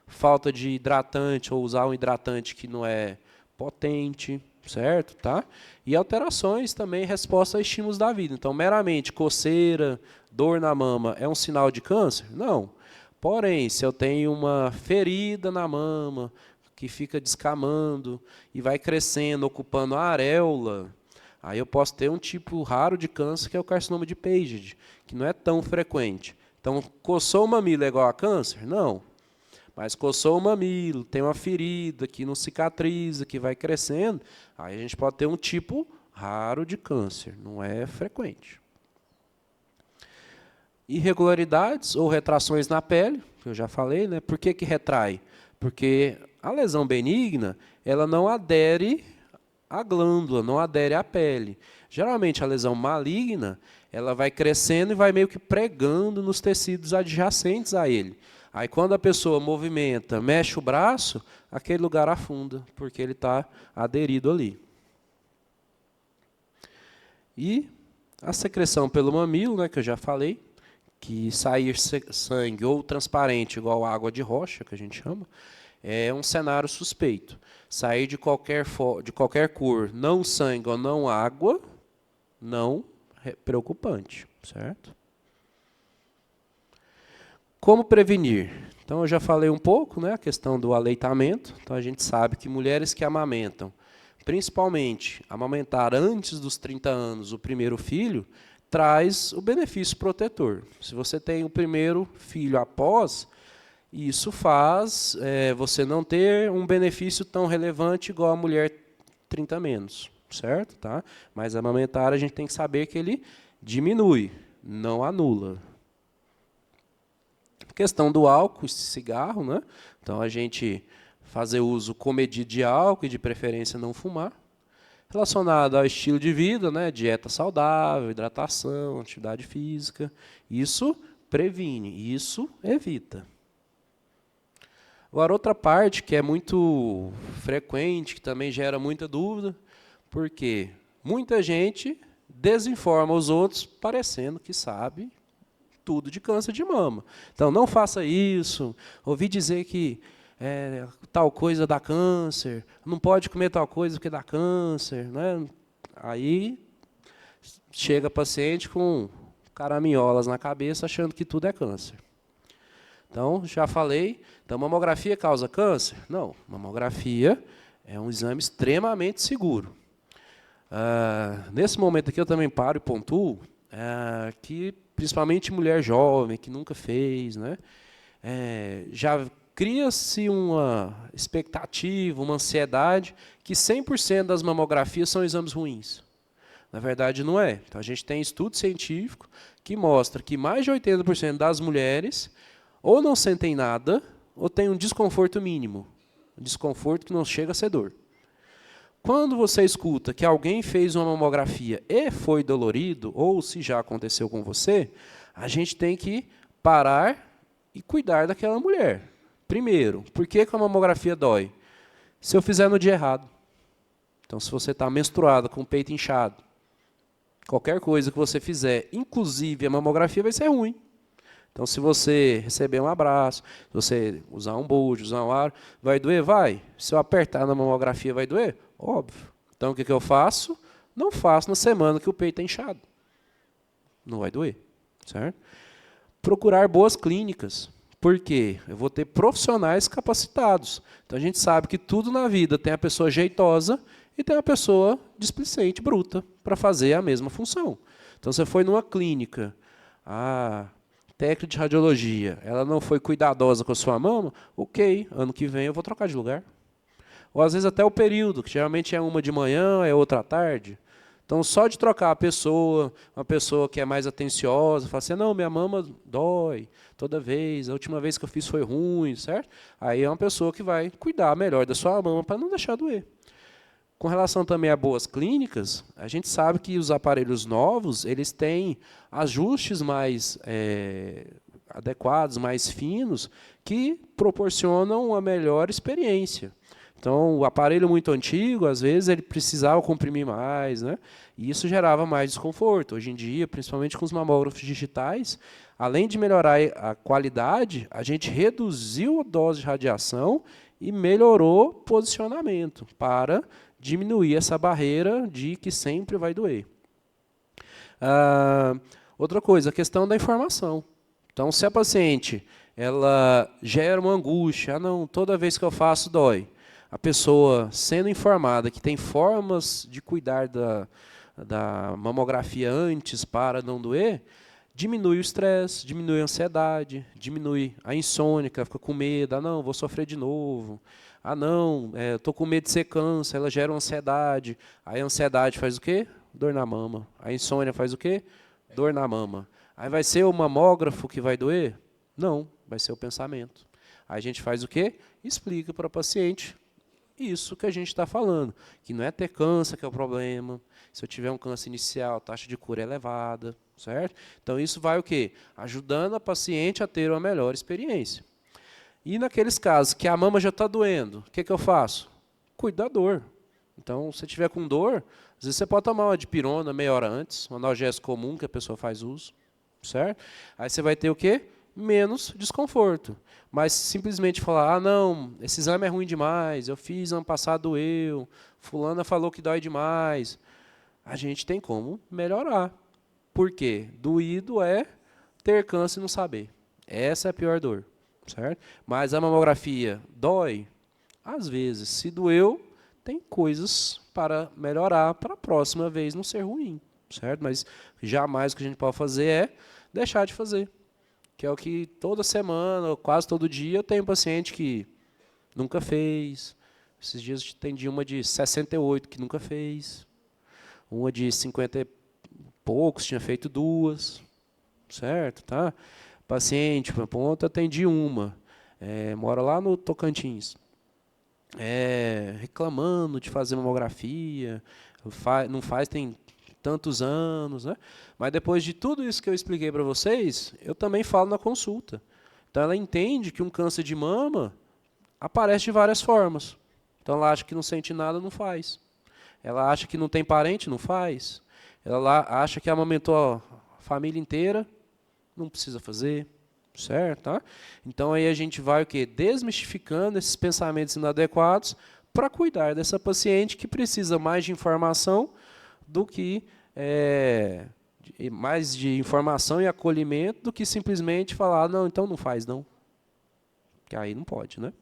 [SPEAKER 2] falta de hidratante ou usar um hidratante que não é potente, certo? Tá? E alterações também em resposta a estímulos da vida. Então, meramente coceira, dor na mama é um sinal de câncer? Não. Porém, se eu tenho uma ferida na mama que fica descamando e vai crescendo, ocupando a areola, aí eu posso ter um tipo raro de câncer que é o carcinoma de Paget, que não é tão frequente. Então, coçou o mamilo é igual a câncer? Não. Mas coçou o mamilo, tem uma ferida que não cicatriza, que vai crescendo, aí a gente pode ter um tipo raro de câncer, não é frequente. Irregularidades ou retrações na pele, que eu já falei, né? Por que retrai? Porque A lesão benigna, ela não adere à glândula, não adere à pele. Geralmente, a lesão maligna, ela vai crescendo e vai meio que pregando nos tecidos adjacentes a ele. Aí, quando a pessoa movimenta, mexe o braço, aquele lugar afunda, porque ele está aderido ali. E a secreção pelo mamilo, né, que eu já falei, que sair sangue ou transparente, igual água de rocha, que a gente chama, é um cenário suspeito. Sair de qualquer cor, não sangue ou não água, não preocupante, certo? Como prevenir? Então, eu já falei um pouco, né, a questão do aleitamento. Então, a gente sabe que mulheres que amamentam, principalmente amamentar antes dos 30 anos o primeiro filho, traz o benefício protetor. Se você tem o primeiro filho após, isso faz você não ter um benefício tão relevante igual a mulher 30 menos, certo? Tá? Mas amamentar, a gente tem que saber que ele diminui, não anula. Questão do álcool, cigarro, né? Então, a gente fazer uso comedido de álcool e, de preferência, não fumar. Relacionado ao estilo de vida, né? Dieta saudável, hidratação, atividade física. Isso previne, isso evita. Agora, outra parte que é muito frequente, que também gera muita dúvida, porque muita gente desinforma os outros parecendo que sabe tudo de câncer de mama. Então, não faça isso. Ouvi dizer que tal coisa dá câncer, não pode comer tal coisa porque dá câncer. Né? Aí, chega paciente com caraminholas na cabeça, achando que tudo é câncer. Então, já falei, então, mamografia causa câncer? Não, mamografia é um exame extremamente seguro. Nesse momento aqui, eu também paro e pontuo que, principalmente mulher jovem, que nunca fez, né, já cria-se uma expectativa, uma ansiedade, que 100% das mamografias são exames ruins. Na verdade, não é. Então, a gente tem estudo científico que mostra que mais de 80% das mulheres ou não sentem nada, ou têm um desconforto mínimo. Um desconforto que não chega a ser dor. Quando você escuta que alguém fez uma mamografia e foi dolorido, ou se já aconteceu com você, a gente tem que parar e cuidar daquela mulher. Primeiro, por que a mamografia dói? Se eu fizer no dia errado. Então, se você está menstruada, com o peito inchado, qualquer coisa que você fizer, inclusive a mamografia, vai ser ruim. Então, se você receber um abraço, se você usar um bojo, usar um aro, vai doer? Vai. Se eu apertar na mamografia, vai doer? Óbvio. Então, o que eu faço? Não faço na semana que o peito é inchado. Não vai doer. Certo? Procurar boas clínicas. Por quê? Eu vou ter profissionais capacitados. Então, a gente sabe que tudo na vida tem a pessoa jeitosa e tem a pessoa displicente, bruta, para fazer a mesma função. Então, você foi numa clínica, técnica de radiologia, ela não foi cuidadosa com a sua mama, ok, ano que vem eu vou trocar de lugar. Ou às vezes até o período, que geralmente é uma de manhã, é outra à tarde. Então, só de trocar a pessoa, uma pessoa que é mais atenciosa, fala assim, não, minha mama dói toda vez, a última vez que eu fiz foi ruim, certo? Aí é uma pessoa que vai cuidar melhor da sua mama para não deixar doer. Com relação também a boas clínicas, a gente sabe que os aparelhos novos, eles têm ajustes mais adequados, mais finos, que proporcionam uma melhor experiência. Então, o aparelho muito antigo, às vezes, ele precisava comprimir mais, né? E isso gerava mais desconforto. Hoje em dia, principalmente com os mamógrafos digitais, além de melhorar a qualidade, a gente reduziu a dose de radiação e melhorou o posicionamento para diminuir essa barreira de que sempre vai doer. Outra coisa, a questão da informação. Então, se a paciente ela gera uma angústia, não, toda vez que eu faço dói, a pessoa sendo informada que tem formas de cuidar da mamografia antes para não doer, diminui o estresse, diminui a ansiedade, diminui a insônia, fica com medo, não, vou sofrer de novo. Não, estou com medo de ser câncer, ela gera uma ansiedade. Aí a ansiedade faz o quê? Dor na mama. A insônia faz o quê? Dor na mama. Aí vai ser o mamógrafo que vai doer? Não, vai ser o pensamento. Aí a gente faz o quê? Explica para o paciente isso que a gente está falando, que não é ter câncer que é o problema. Se eu tiver um câncer inicial, a taxa de cura é elevada, certo? Então, isso vai o quê? Ajudando a paciente a ter uma melhor experiência. E naqueles casos que a mama já está doendo, o que eu faço? Cuido da dor. Então, se tiver com dor, às vezes você pode tomar uma dipirona meia hora antes, um analgésico comum que a pessoa faz uso, certo? Aí você vai ter o quê? Menos desconforto. Mas simplesmente falar, não, esse exame é ruim demais, eu fiz ano passado, doeu, fulana falou que dói demais. A gente tem como melhorar. Por quê? Doído é ter câncer e não saber. Essa é a pior dor, certo? Mas a mamografia dói? Às vezes. Se doeu, tem coisas para melhorar para a próxima vez não ser ruim, certo? Mas jamais o que a gente pode fazer é deixar de fazer. Que é o que toda semana, ou quase todo dia, eu tenho paciente que nunca fez. Esses dias atendi uma de 68 que nunca fez. Uma de 50 e poucos tinha feito 2. Certo? Tá? Paciente, por ponto, atendi uma. Mora lá no Tocantins. Reclamando de fazer mamografia. Não faz, tem tantos anos, né? Mas depois de tudo isso que eu expliquei para vocês, eu também falo na consulta. Então ela entende que um câncer de mama aparece de várias formas. Então ela acha que não sente nada, não faz. Ela acha que não tem parente, não faz. Ela acha que amamentou a família inteira, não precisa fazer, certo? Tá? Então aí a gente vai o quê? Desmistificando esses pensamentos inadequados para cuidar dessa paciente que precisa mais de informação do que mais de informação e acolhimento do que simplesmente falar, não, então não faz, não. Que aí não pode, né?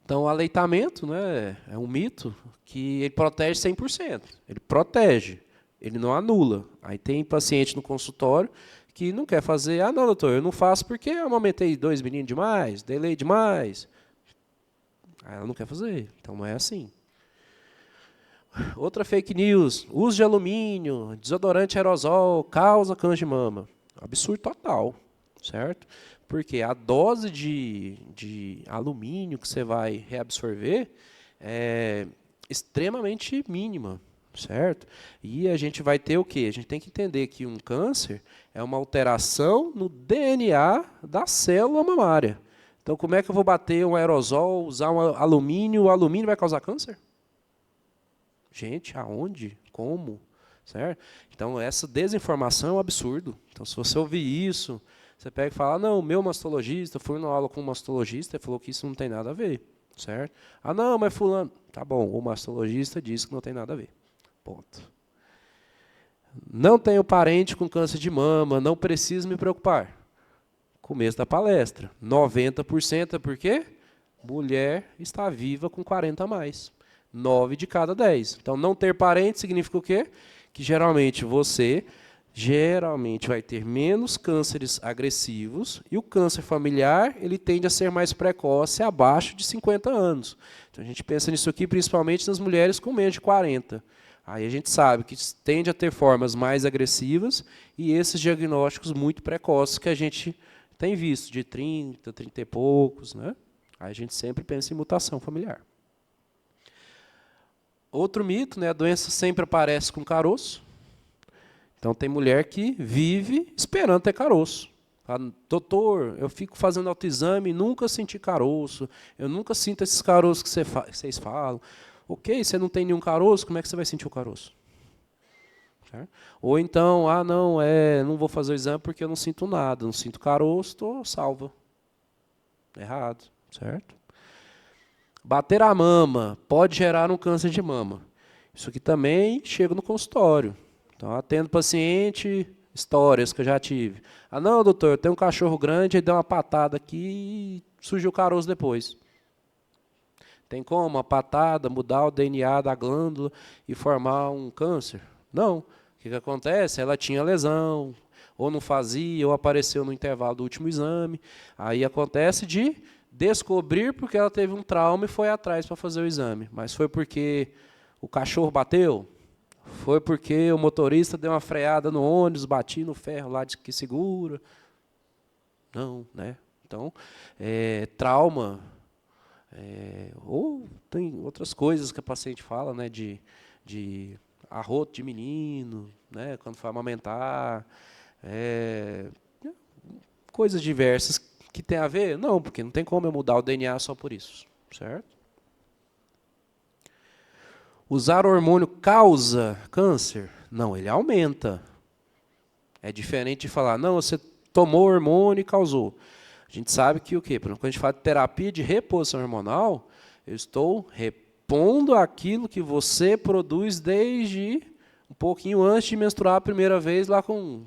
[SPEAKER 2] Então, o aleitamento, né, é um mito que ele protege 100%. Ele protege, ele não anula. Aí tem paciente no consultório que não quer fazer, não, doutor, eu não faço porque eu amamentei 2 meninos demais, delay demais. Aí ela não quer fazer, então não é assim. Outra fake news, uso de alumínio, desodorante aerosol, causa câncer de mama. Absurdo total, certo? Porque a dose de alumínio que você vai reabsorver é extremamente mínima, certo? E a gente vai ter o quê? A gente tem que entender que um câncer é uma alteração no DNA da célula mamária. Então, como é que eu vou bater um aerosol, usar um alumínio? O alumínio vai causar câncer? Gente, aonde? Como? Certo? Então, essa desinformação é um absurdo. Então, se você ouvir isso, você pega e fala, não, o meu mastologista, fui numa aula com um mastologista e falou que isso não tem nada a ver. Certo? Não, mas fulano... Tá bom, o mastologista disse que não tem nada a ver. Ponto. Não tenho parente com câncer de mama, não preciso me preocupar. Começo da palestra. 90% é por quê? Mulher está viva com 40 a mais. 9 de cada 10. Então, não ter parente significa o quê? Que geralmente você vai ter menos cânceres agressivos e o câncer familiar ele tende a ser mais precoce abaixo de 50 anos. Então, a gente pensa nisso aqui principalmente nas mulheres com menos de 40. Aí a gente sabe que tende a ter formas mais agressivas e esses diagnósticos muito precoces que a gente tem visto, de 30, 30 e poucos. Né? Aí a gente sempre pensa em mutação familiar. Outro mito, né, a doença sempre aparece com caroço. Então, tem mulher que vive esperando ter caroço. Fala, doutor, eu fico fazendo autoexame e nunca senti caroço. Eu nunca sinto esses caroços que vocês falam. Ok, você não tem nenhum caroço, como é que você vai sentir o caroço? Certo? Ou então, não vou fazer o exame porque eu não sinto nada. Não sinto caroço, estou salva. Errado, certo? Bater a mama pode gerar um câncer de mama. Isso aqui também chega no consultório. Então, atendo paciente, histórias que eu já tive. Não, doutor, eu tenho um cachorro grande, ele deu uma patada aqui e surgiu caroço depois. Tem como a patada mudar o DNA da glândula e formar um câncer? Não. O que acontece? Ela tinha lesão, ou não fazia, ou apareceu no intervalo do último exame. Aí acontece de descobrir porque ela teve um trauma e foi atrás para fazer o exame. Mas foi porque o cachorro bateu? Foi porque o motorista deu uma freada no ônibus, bati no ferro lá que segura? Não, né? Então, trauma, ou tem outras coisas que a paciente fala, né, de arroto de menino, né, quando for amamentar, coisas diversas que tem a ver? Não, porque não tem como eu mudar o DNA só por isso, certo? Usar hormônio causa câncer? Não, ele aumenta. É diferente de falar, não, você tomou hormônio e causou. A gente sabe que o quê? Quando a gente fala de terapia de reposição hormonal, eu estou repondo aquilo que você produz desde um pouquinho antes de menstruar a primeira vez, lá com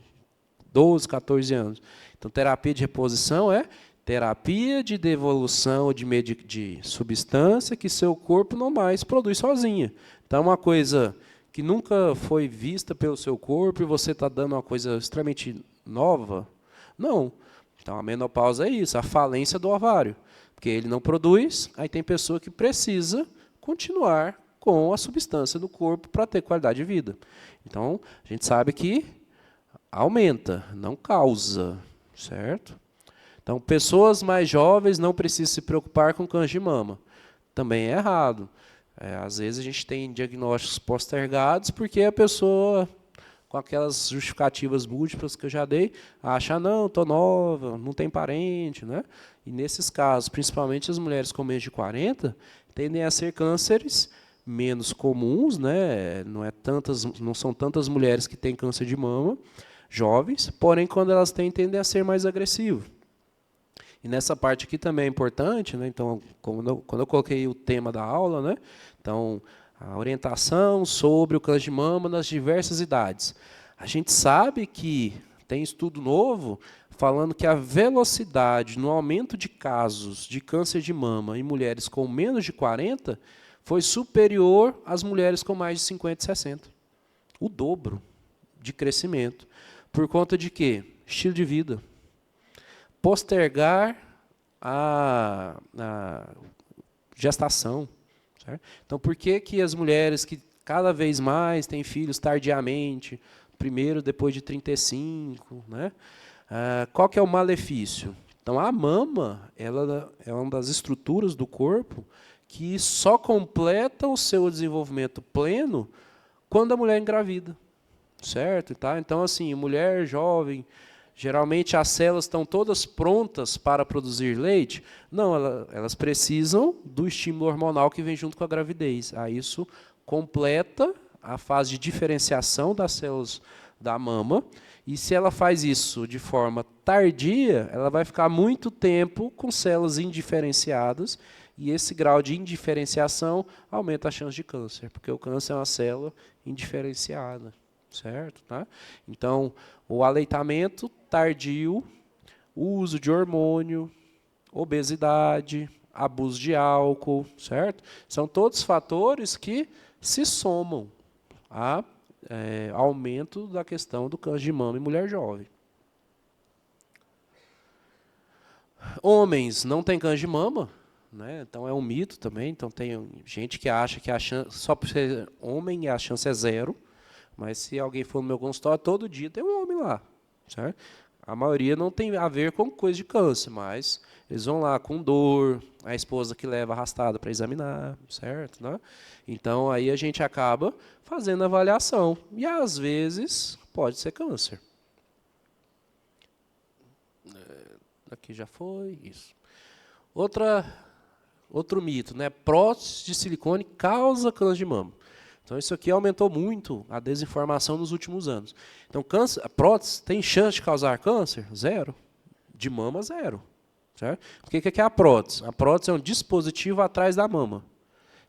[SPEAKER 2] 12, 14 anos. Então, terapia de reposição é terapia de devolução de substância que seu corpo não mais produz sozinha. Então, uma coisa que nunca foi vista pelo seu corpo e você está dando uma coisa extremamente nova? Não. Então, a menopausa é isso, a falência do ovário. Porque ele não produz, aí tem pessoa que precisa continuar com a substância do corpo para ter qualidade de vida. Então, a gente sabe que aumenta, não causa, certo? Então, pessoas mais jovens não precisam se preocupar com câncer de mama. Também é errado. Às vezes a gente tem diagnósticos postergados porque a pessoa, com aquelas justificativas múltiplas que eu já dei, acha, não, estou nova, não tem parente, né? E nesses casos, principalmente as mulheres com menos de 40, tendem a ser cânceres menos comuns, né? Não são tantas mulheres que têm câncer de mama, jovens, porém, quando elas têm, tendem a ser mais agressivos. E nessa parte aqui também é importante, né? Então, quando eu coloquei o tema da aula, né? Então, a orientação sobre o câncer de mama nas diversas idades. A gente sabe que tem estudo novo falando que a velocidade no aumento de casos de câncer de mama em mulheres com menos de 40 foi superior às mulheres com mais de 50 e 60. O dobro de crescimento. Por conta de quê? Estilo de vida. Postergar a gestação. Certo? Então, por que as mulheres que cada vez mais têm filhos tardiamente, primeiro depois de 35, né? Qual que é o malefício? Então, a mama ela é uma das estruturas do corpo que só completa o seu desenvolvimento pleno quando a mulher engravida. Certo? Tá? Então, assim, mulher jovem, geralmente as células estão todas prontas para produzir leite? Não, elas precisam do estímulo hormonal que vem junto com a gravidez. Aí isso completa a fase de diferenciação das células da mama. E se ela faz isso de forma tardia, ela vai ficar muito tempo com células indiferenciadas. E esse grau de indiferenciação aumenta a chance de câncer, porque o câncer é uma célula indiferenciada. Certo? Tá? Então, o aleitamento tardio, o uso de hormônio, obesidade, abuso de álcool, certo? São todos fatores que se somam a aumento da questão do câncer de mama em mulher jovem. Homens não têm câncer de mama, né? Então é um mito também. Então tem gente que acha que a chance, só por ser homem a chance é 0. Mas se alguém for no meu consultório, todo dia tem um homem lá. Certo? A maioria não tem a ver com coisa de câncer, mas eles vão lá com dor, a esposa que leva arrastada para examinar, certo? Né? Então, aí a gente acaba fazendo a avaliação. E, às vezes, pode ser câncer. Aqui já foi, isso. Outro mito, né? Prótese de silicone causa câncer de mama. Então, isso aqui aumentou muito a desinformação nos últimos anos. Então, a prótese tem chance de causar câncer? 0. De mama, 0. Certo? O que é a prótese? A prótese é um dispositivo atrás da mama.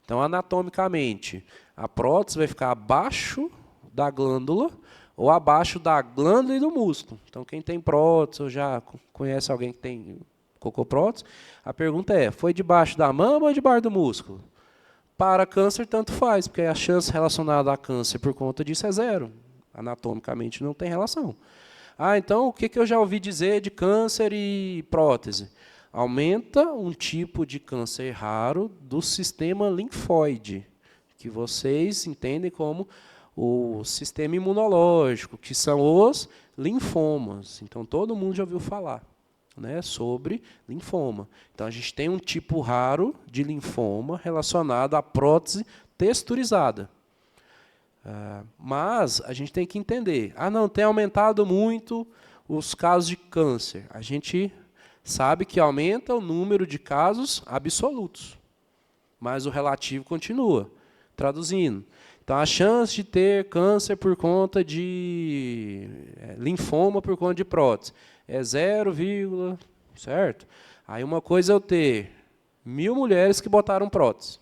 [SPEAKER 2] Então, anatomicamente, a prótese vai ficar abaixo da glândula ou abaixo da glândula e do músculo. Então, quem tem prótese, ou já conhece alguém que tem cocoprótese, a pergunta é, foi debaixo da mama ou debaixo do músculo? Para câncer, tanto faz, porque a chance relacionada a câncer por conta disso é 0. Anatomicamente não tem relação. Então, o que eu já ouvi dizer de câncer e prótese? Aumenta um tipo de câncer raro do sistema linfóide, que vocês entendem como o sistema imunológico, que são os linfomas. Então, todo mundo já ouviu falar. né, sobre linfoma. Então, a gente tem um tipo raro de linfoma relacionado à prótese texturizada. Mas a gente tem que entender, não, tem aumentado muito os casos de câncer. A gente sabe que aumenta o número de casos absolutos, mas o relativo continua. Traduzindo, então a chance de ter câncer por conta de linfoma por conta de prótese é 0, certo? Aí uma coisa é eu ter 1000 mulheres que botaram prótese.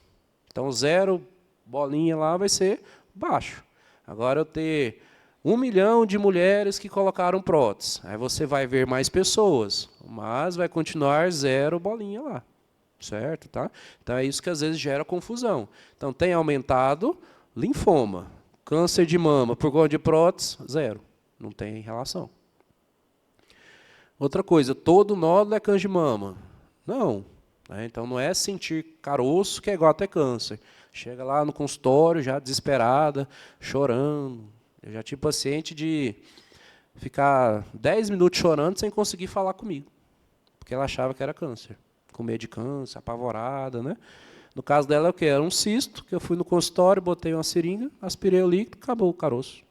[SPEAKER 2] Então 0 bolinha lá vai ser baixo. Agora eu ter 1 milhão de mulheres que colocaram prótese. Aí você vai ver mais pessoas, mas vai continuar 0 bolinha lá. Certo? Tá? Então é isso que às vezes gera confusão. Então tem aumentado linfoma, câncer de mama por conta de prótese, 0. Não tem relação. Outra coisa, todo nódulo é câncer de mama. Não. Né? Então não é sentir caroço que é igual a ter câncer. Chega lá no consultório já desesperada, chorando. Eu já tive paciente de ficar 10 minutos chorando sem conseguir falar comigo, porque ela achava que era câncer. Com medo de câncer, apavorada, né? No caso dela, é o quê? Era um cisto, que eu fui no consultório, botei uma seringa, aspirei o líquido, acabou o caroço.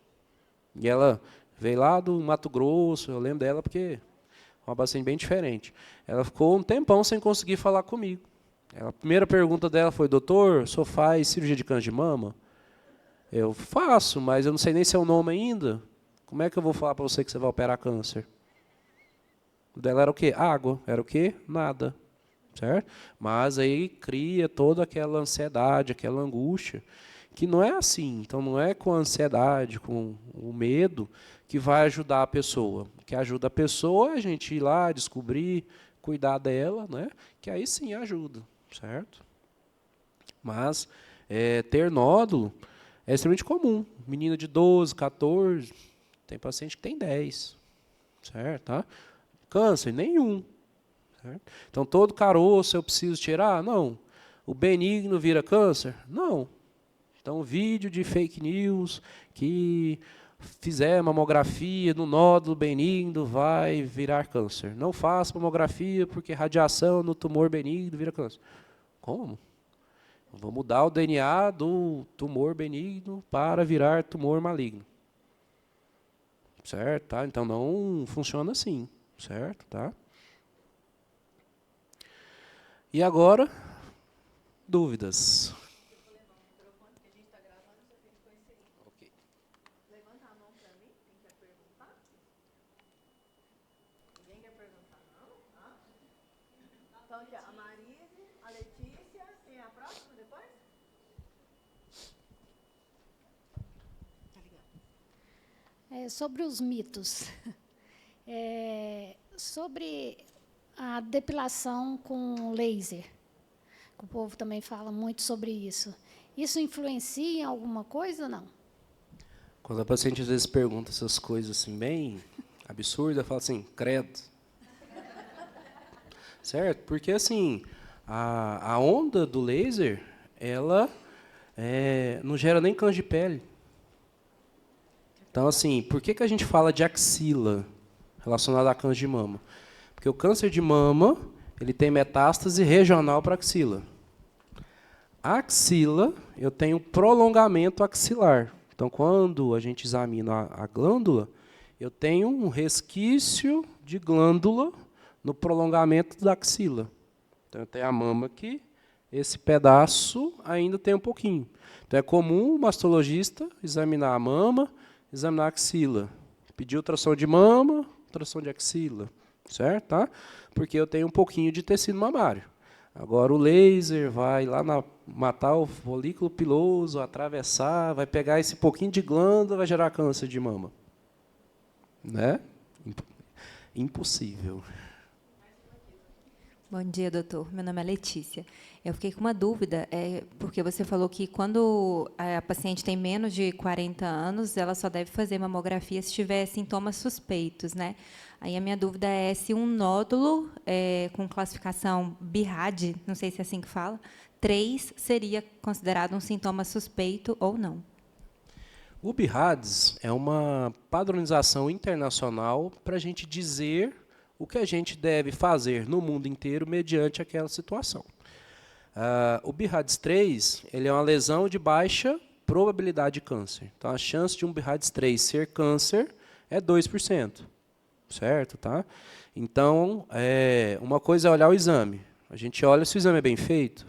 [SPEAKER 2] E ela veio lá do Mato Grosso, eu lembro dela porque é uma paciente bem diferente. Ela ficou um tempão sem conseguir falar comigo. A primeira pergunta dela foi, doutor, o senhor faz cirurgia de câncer de mama? Eu faço, mas eu não sei nem seu nome ainda. Como é que eu vou falar para você que você vai operar câncer? O dela era o quê? Água. Era o quê? Nada. Certo? Mas aí cria toda aquela ansiedade, aquela angústia, que não é assim. Então, não é com a ansiedade, com o medo, que vai ajudar a pessoa. O que ajuda a pessoa é a gente ir lá, descobrir, cuidar dela, né? Que aí sim ajuda. Certo? Mas ter nódulo é extremamente comum. Menina de 12, 14, tem paciente que tem 10. Certo? Tá? Câncer, nenhum. Certo? Então, todo caroço eu preciso tirar? Não. O benigno vira câncer? Não. Então, vídeo de fake news que fizer mamografia no nódulo benigno vai virar câncer. Não faça mamografia porque radiação no tumor benigno vira câncer. Como? Vou mudar o DNA do tumor benigno para virar tumor maligno. Certo? Tá? Então, não funciona assim. Certo? Tá? E agora, dúvidas? Okay. Levanta a mão para mim, quem quer perguntar? Ninguém quer perguntar, não? Então, aqui, a Marise, a Letícia, quem é a próxima depois? Tá ligado.
[SPEAKER 3] Sobre os mitos. Sobre a depilação com laser. O povo também fala muito sobre isso. Isso influencia em alguma coisa ou não?
[SPEAKER 2] Quando a paciente às vezes pergunta essas coisas assim, bem absurdas, fala assim, credo. Certo? Porque assim, a onda do laser, ela não gera nem câncer de pele. Então, assim, por que a gente fala de axila relacionada a câncer de mama? Porque o câncer de mama, ele tem metástase regional para a axila. A axila, eu tenho prolongamento axilar. Então, quando a gente examina a glândula, eu tenho um resquício de glândula no prolongamento da axila. Então, eu tenho a mama aqui, esse pedaço ainda tem um pouquinho. Então, é comum o mastologista examinar a mama, examinar a axila. Pedir ultrassom de mama, ultrassom de axila. Certo? Tá? Porque eu tenho um pouquinho de tecido mamário. Agora o laser vai lá matar o folículo piloso, atravessar, vai pegar esse pouquinho de glândula, vai gerar câncer de mama. Né? Impossível.
[SPEAKER 4] Bom dia, doutor. Meu nome é Letícia. Eu fiquei com uma dúvida, porque você falou que quando a paciente tem menos de 40 anos, ela só deve fazer mamografia se tiver sintomas suspeitos, né? Aí a minha dúvida é se um nódulo com classificação BIRAD, não sei se é assim que fala, 3 seria considerado um sintoma suspeito ou não.
[SPEAKER 2] O BIRADS é uma padronização internacional para a gente dizer o que a gente deve fazer no mundo inteiro mediante aquela situação. O BIRADS 3 ele é uma lesão de baixa probabilidade de câncer. Então, a chance de um BIRADS 3 ser câncer é 2%. Certo? Tá? Então, uma coisa é olhar o exame. A gente olha se o exame é bem feito,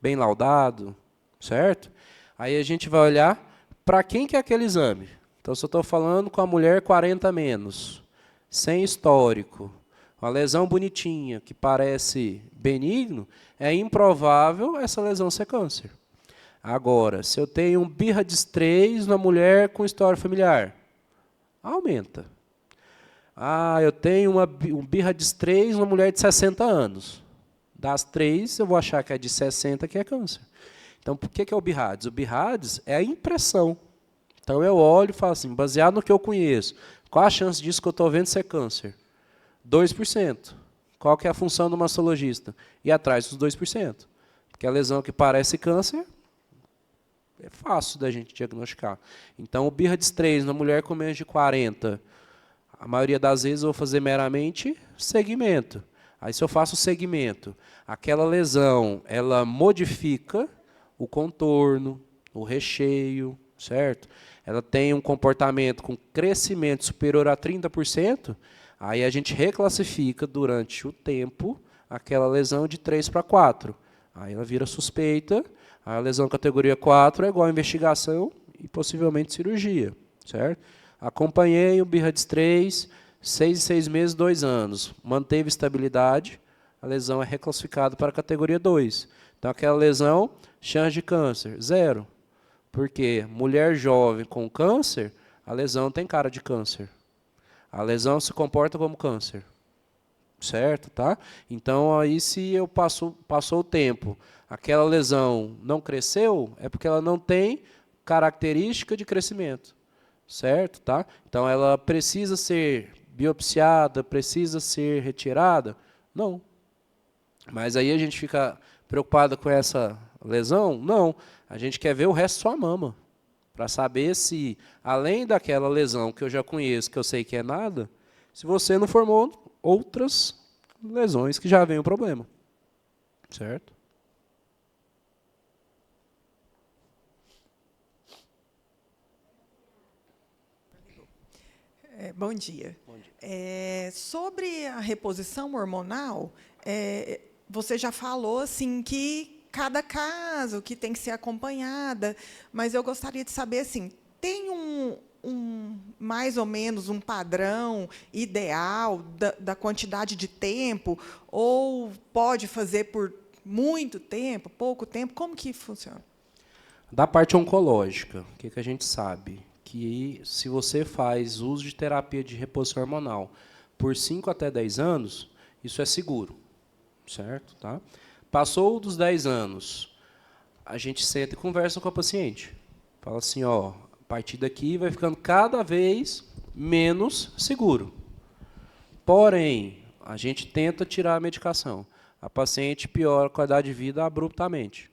[SPEAKER 2] bem laudado, certo? Aí a gente vai olhar para quem que é aquele exame. Então, se eu estou falando com a mulher 40 menos, sem histórico, uma lesão bonitinha, que parece benigno, é improvável essa lesão ser câncer. Agora, se eu tenho um BIRADS 3 na mulher com história familiar, aumenta. Eu tenho um BIRADS 3 na mulher de 60 anos. Das 3, eu vou achar que é de 60 que é câncer. Então, por que é o BIRADS? O BIRADS é a impressão. Então, eu olho e falo assim, baseado no que eu conheço, qual a chance disso que eu estou vendo ser câncer? 2%. Qual que é a função do mastologista? Ir atrás dos 2%. Porque a lesão que parece câncer é fácil da gente diagnosticar. Então, o BIRADS 3 na mulher com menos de 40, a maioria das vezes eu vou fazer meramente segmento. Aí, se eu faço o segmento, aquela lesão ela modifica o contorno, o recheio, certo? Ela tem um comportamento com crescimento superior a 30%, aí a gente reclassifica durante o tempo aquela lesão de 3 para 4. Aí ela vira suspeita, a lesão categoria 4 é igual a investigação e possivelmente cirurgia, certo? Acompanhei o BIRADS 3, 6 em 6 meses, 2 anos. Manteve estabilidade, a lesão é reclassificada para a categoria 2. Então, aquela lesão, chance de câncer, 0. Porque mulher jovem com câncer, a lesão tem cara de câncer. A lesão se comporta como câncer. Certo? Tá? Então, aí, se eu passou o tempo, aquela lesão não cresceu, é porque ela não tem característica de crescimento. Certo? Tá? Então, ela precisa ser biopsiada, precisa ser retirada? Não. Mas aí a gente fica preocupado com essa lesão? Não. A gente quer ver o resto da sua mama, para saber se, além daquela lesão que eu já conheço, que eu sei que é nada, se você não formou outras lesões que já vem o problema. Certo?
[SPEAKER 5] Bom dia.
[SPEAKER 2] Bom dia.
[SPEAKER 5] Sobre a reposição hormonal, você já falou assim que cada caso que tem que ser acompanhada, mas eu gostaria de saber assim, tem mais ou menos um padrão ideal da quantidade de tempo, ou pode fazer por muito tempo, pouco tempo? Como que funciona?
[SPEAKER 2] Da parte oncológica, o que a gente sabe? Que se você faz uso de terapia de reposição hormonal por 5 até 10 anos, isso é seguro, certo? Tá? Passou dos 10 anos, a gente senta e conversa com a paciente. Fala assim, a partir daqui vai ficando cada vez menos seguro. Porém, a gente tenta tirar a medicação. A paciente piora a qualidade de vida abruptamente.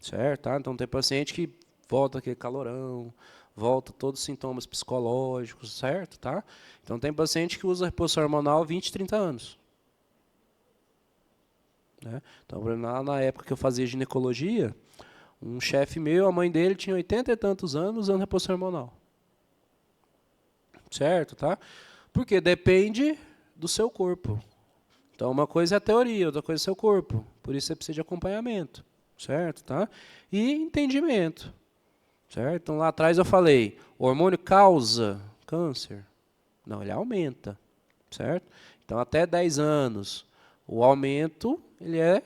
[SPEAKER 2] Certo? Tá? Então, tem paciente que volta aquele calorão, volta todos os sintomas psicológicos, certo? Tá? Então, tem paciente que usa reposição hormonal há 20, 30 anos. Né? Então, na época que eu fazia ginecologia, um chefe meu, a mãe dele tinha 80 e tantos anos usando reposição hormonal. Certo? Tá? Porque depende do seu corpo. Então, uma coisa é a teoria, outra coisa é o seu corpo. Por isso, você precisa de acompanhamento. Certo? Tá? E entendimento. Certo? Então, lá atrás eu falei, o hormônio causa câncer? Não, ele aumenta. Certo? Então, até 10 anos, o aumento ele é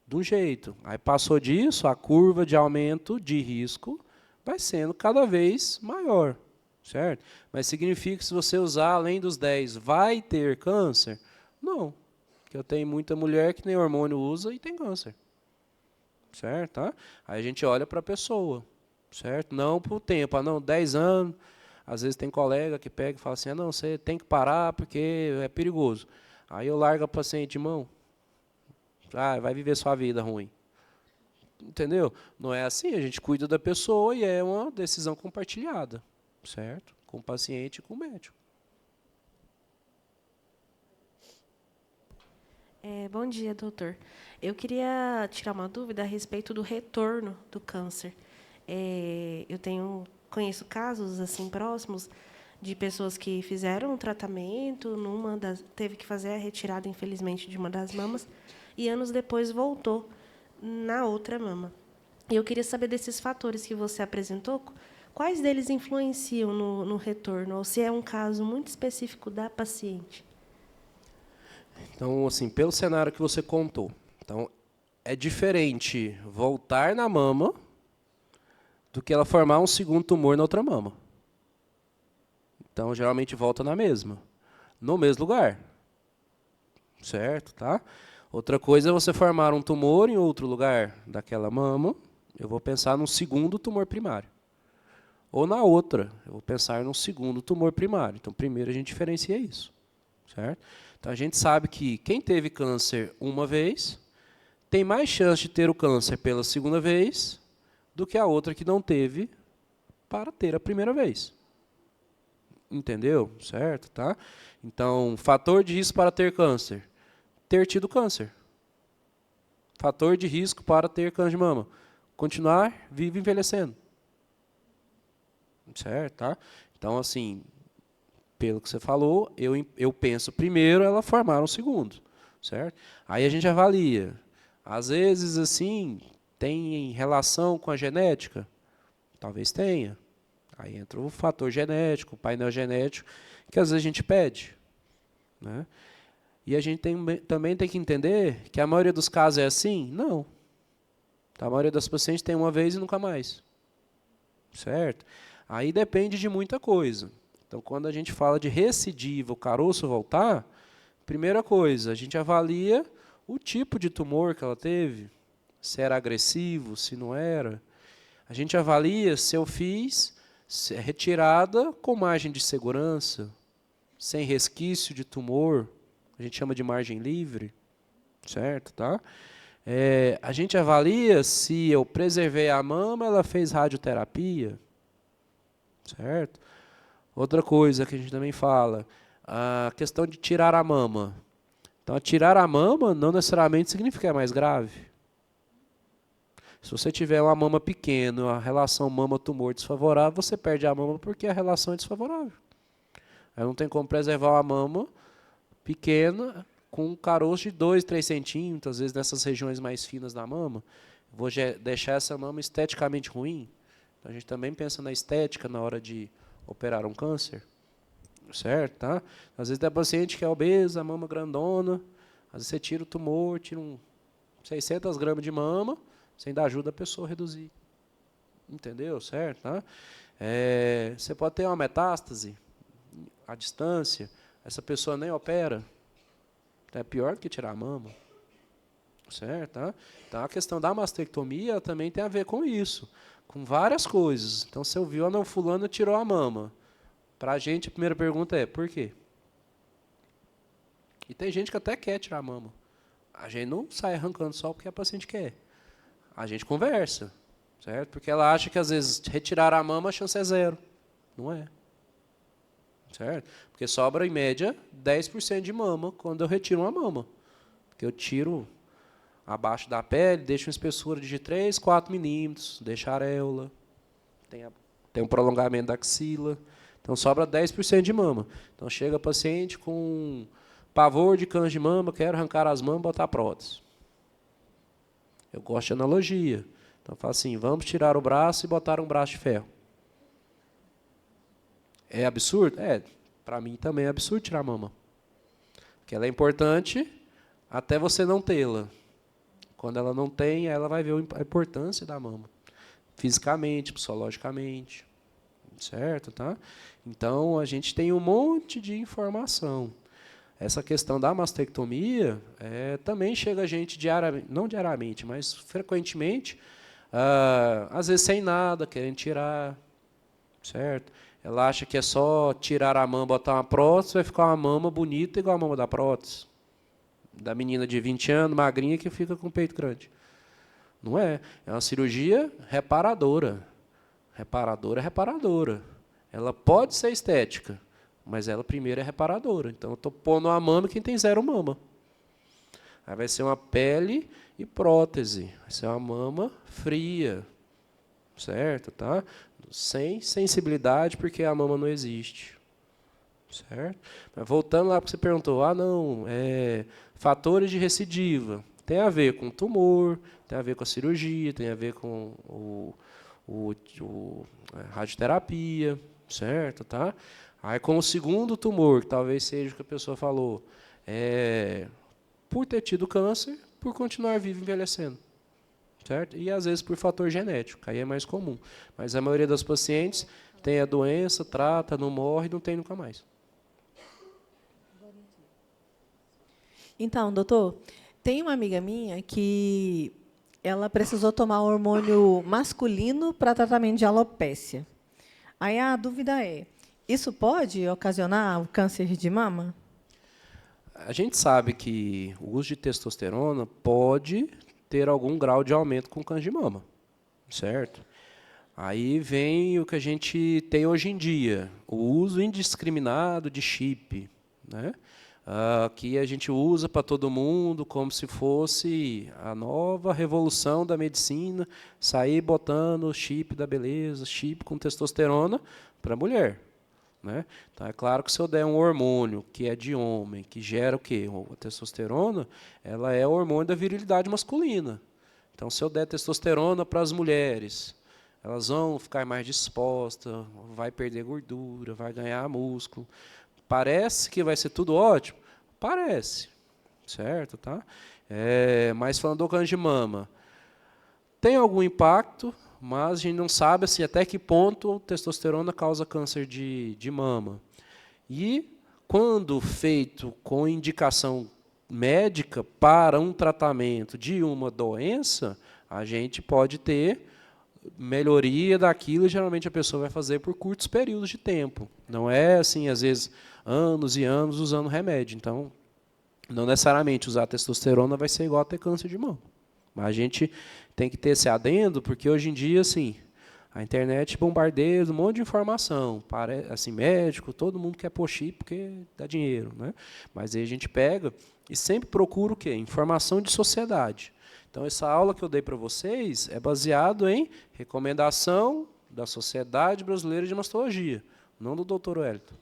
[SPEAKER 2] de um jeito. Aí passou disso, a curva de aumento de risco vai sendo cada vez maior. Certo? Mas significa que se você usar além dos 10, vai ter câncer? Não. Porque eu tenho muita mulher que nem hormônio usa e tem câncer. Certo? Tá? Aí a gente olha para a pessoa. Certo? Não para o tempo. Não, 10 anos. Às vezes tem colega que pega e fala assim, não, você tem que parar porque é perigoso. Aí eu largo a paciente de mão. Vai viver sua vida ruim. Entendeu? Não é assim, a gente cuida da pessoa e é uma decisão compartilhada. Certo? Com o paciente e com o médico.
[SPEAKER 6] Bom dia, doutor. Eu queria tirar uma dúvida a respeito do retorno do câncer. Conheço casos assim próximos de pessoas que fizeram um tratamento, teve que fazer a retirada, infelizmente, de uma das mamas, e anos depois voltou na outra mama. E eu queria saber desses fatores que você apresentou, quais deles influenciam no retorno, ou se é um caso muito específico da paciente.
[SPEAKER 2] Então, assim, pelo cenário que você contou, então, é diferente voltar na mama do que ela formar um segundo tumor na outra mama. Então, geralmente volta na mesma, no mesmo lugar. Certo? Tá? Outra coisa é você formar um tumor em outro lugar daquela mama, eu vou pensar num segundo tumor primário. Ou na outra, eu vou pensar num segundo tumor primário. Então, primeiro a gente diferencia isso. Certo? Então, a gente sabe que quem teve câncer uma vez tem mais chance de ter o câncer pela segunda vez do que a outra que não teve para ter a primeira vez. Entendeu? Certo? Tá? Então, fator de risco para ter câncer. Ter tido câncer. Fator de risco para ter câncer de mama. Continuar vivo envelhecendo. Certo? Tá? Então, assim, pelo que você falou, eu penso primeiro ela formar um segundo. Certo? Aí a gente avalia. Às vezes, assim, tem relação com a genética? Talvez tenha. Aí entra o fator genético, o painel genético, que às vezes a gente pede. Né? E a gente também tem que entender que a maioria dos casos é assim? Não. A maioria das pacientes tem uma vez e nunca mais. Certo? Aí depende de muita coisa. Então, quando a gente fala de recidiva, o caroço voltar, primeira coisa, a gente avalia o tipo de tumor que ela teve, se era agressivo, se não era. A gente avalia se eu fiz retirada com margem de segurança, sem resquício de tumor, a gente chama de margem livre, certo? Tá? A gente avalia se eu preservei a mama, ela fez radioterapia, certo? Outra coisa que a gente também fala, a questão de tirar a mama. Então, tirar a mama não necessariamente significa que é mais grave. Se você tiver uma mama pequena, a relação mama-tumor desfavorável, você perde a mama porque a relação é desfavorável. Aí não tem como preservar uma mama pequena com um caroço de 2, 3 centímetros, às vezes nessas regiões mais finas da mama. Vou deixar essa mama esteticamente ruim. Então, a gente também pensa na estética na hora de operar um câncer. Certo? Tá? Às vezes tem paciente que é obesa, a mama grandona, às vezes você tira o tumor, tira 600 gramas de mama, você ainda ajuda a pessoa a reduzir. Entendeu? Certo? Tá? Você pode ter uma metástase à distância, essa pessoa nem opera. É pior do que tirar a mama. Certo? Tá? Então, a questão da mastectomia também tem a ver com isso, com várias coisas. Então, você ouviu, não, fulano tirou a mama. Para a gente, a primeira pergunta é, por quê? E tem gente que até quer tirar a mama. A gente não sai arrancando só porque a paciente quer. A gente conversa, certo? Porque ela acha que, às vezes, retirar a mama, a chance é 0. Não é. Certo? Porque sobra, em média, 10% de mama quando eu retiro uma mama. Porque eu tiro abaixo da pele, deixo uma espessura de 3, 4 milímetros, deixo a areola, tem um prolongamento da axila. Então, sobra 10% de mama. Então, chega a paciente com pavor de câncer de mama, quero arrancar as mamas e botar prótese. Eu gosto de analogia. Então, eu falo assim, vamos tirar o braço e botar um braço de ferro. É absurdo? Para mim também é absurdo tirar a mama. Porque ela é importante até você não tê-la. Quando ela não tem, ela vai ver a importância da mama. Fisicamente, psicologicamente. Certo? Tá? Então, a gente tem um monte de informação. Essa questão da mastectomia também chega a gente diariamente, não diariamente, mas frequentemente, às vezes sem nada, querendo tirar. Certo? Ela acha que é só tirar a mama, botar uma prótese, vai ficar uma mama bonita igual a mama da prótese. Da menina de 20 anos, magrinha, que fica com o peito grande. Não é. É uma cirurgia reparadora. Reparadora é reparadora. Ela pode ser estética, mas ela primeiro é reparadora. Então, eu estou pondo uma mama quem tem 0 mama. Aí vai ser uma pele e prótese. Vai ser uma mama fria. Certo? Tá? Sem sensibilidade, porque a mama não existe. Certo? Mas voltando lá para que você perguntou, fatores de recidiva. Tem a ver com tumor, tem a ver com a cirurgia, tem a ver com a radioterapia, certo? Tá? Aí, como segundo tumor, que talvez seja o que a pessoa falou, por ter tido câncer, por continuar vivo envelhecendo. Certo? E, às vezes, por fator genético, aí é mais comum. Mas a maioria das pacientes tem a doença, trata, não morre, não tem nunca mais.
[SPEAKER 1] Então, doutor, tem uma amiga minha que ela precisou tomar hormônio masculino para tratamento de alopécia. Aí a dúvida é, isso pode ocasionar o câncer de mama?
[SPEAKER 2] A gente sabe que o uso de testosterona pode ter algum grau de aumento com câncer de mama, certo? Aí vem o que a gente tem hoje em dia, o uso indiscriminado de chip, né? Que a gente usa para todo mundo como se fosse a nova revolução da medicina, sair botando chip da beleza, chip com testosterona para a mulher. Né? Então, é claro que se eu der um hormônio que é de homem, que gera o quê? A testosterona, ela é o hormônio da virilidade masculina. Então, se eu der testosterona para as mulheres, elas vão ficar mais dispostas, vai perder gordura, vai ganhar músculo. Parece que vai ser tudo ótimo? Parece, certo? Tá? Mas falando do câncer de mama, tem algum impacto, mas a gente não sabe assim, até que ponto a testosterona causa câncer de mama. E, quando feito com indicação médica para um tratamento de uma doença, a gente pode ter melhoria daquilo, e geralmente a pessoa vai fazer por curtos períodos de tempo. Não é assim, às vezes, anos e anos usando remédio. Então, não necessariamente usar testosterona vai ser igual a ter câncer de mama. Mas a gente tem que ter esse adendo, porque hoje em dia, assim, a internet bombardeia um monte de informação. Assim, médico, todo mundo quer pôr chip porque dá dinheiro. Né? Mas aí a gente pega e sempre procura o quê? Informação de sociedade. Então, essa aula que eu dei para vocês é baseado em recomendação da Sociedade Brasileira de Mastologia, não do Dr. Wellington.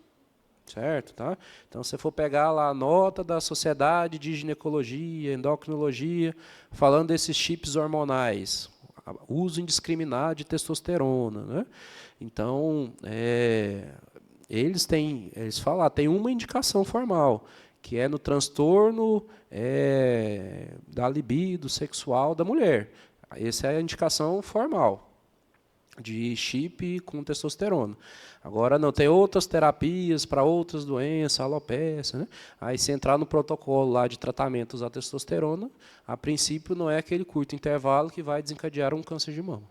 [SPEAKER 2] Certo? Tá? Então, se você for pegar lá a nota da Sociedade de Ginecologia, Endocrinologia, falando desses chips hormonais, uso indiscriminado de testosterona. Né? Então, eles falam, tem uma indicação formal, que é no transtorno da libido sexual da mulher. Essa é a indicação formal de chip com testosterona. Agora, não, tem outras terapias para outras doenças, alopecia. Né? Aí, se entrar no protocolo lá de tratamento usar testosterona, a princípio não é aquele curto intervalo que vai desencadear um câncer de mama.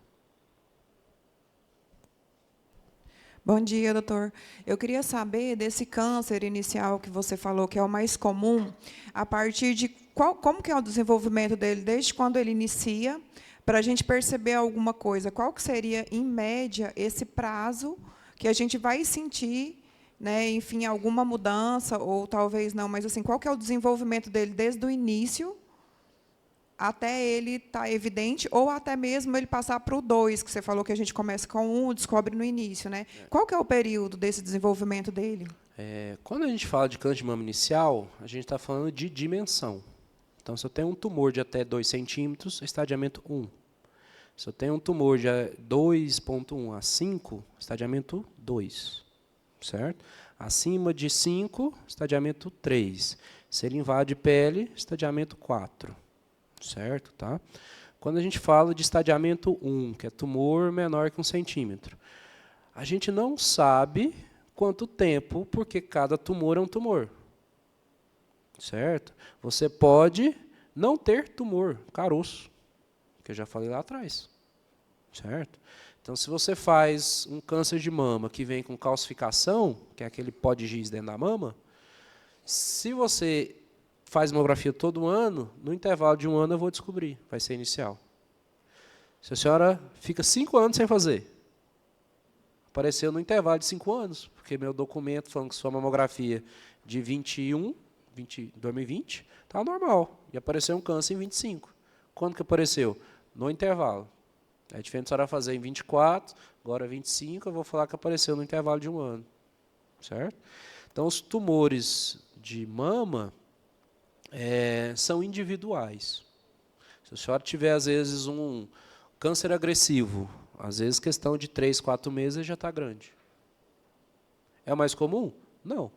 [SPEAKER 7] Bom dia, doutor. Eu queria saber desse câncer inicial que você falou, que é o mais comum, a partir de como que é o desenvolvimento dele, desde quando ele inicia, para a gente perceber alguma coisa. Qual que seria, em média, esse prazo que a gente vai sentir, né, enfim, alguma mudança, ou talvez não, mas assim, qual que é o desenvolvimento dele desde o início até ele estar evidente, ou até mesmo ele passar para o 2, que você falou que a gente começa com 1, descobre no início. Né? Qual que é o período desse desenvolvimento dele?
[SPEAKER 2] Quando a gente fala de câncer de mama inicial, a gente está falando de dimensão. Então, se eu tenho um tumor de até 2 centímetros, estadiamento 1. Se eu tenho um tumor de 2,1 a 5, estadiamento 2. Certo? Acima de 5, estadiamento 3. Se ele invade pele, estadiamento 4. Certo? Tá? Quando a gente fala de estadiamento 1, que é tumor menor que 1 centímetro, a gente não sabe quanto tempo, porque cada tumor é um tumor. Certo? Você pode não ter tumor, caroço, que eu já falei lá atrás. Certo? Então, se você faz um câncer de mama que vem com calcificação, que é aquele pó de giz dentro da mama, se você faz mamografia todo ano, no intervalo de 1 ano eu vou descobrir, vai ser inicial. Se a senhora fica 5 anos sem fazer, apareceu no intervalo de 5 anos, porque meu documento falando que sua mamografia de 21, 2020, estava normal. E apareceu um câncer em 25. Quando que apareceu? No intervalo. É diferente a senhora fazer em 24, agora 25, eu vou falar que apareceu no intervalo de um ano. Certo? Então, os tumores de mama são individuais. Se a senhora tiver, às vezes, um câncer agressivo, às vezes, questão de 3, 4 meses já está grande. É o mais comum? Não.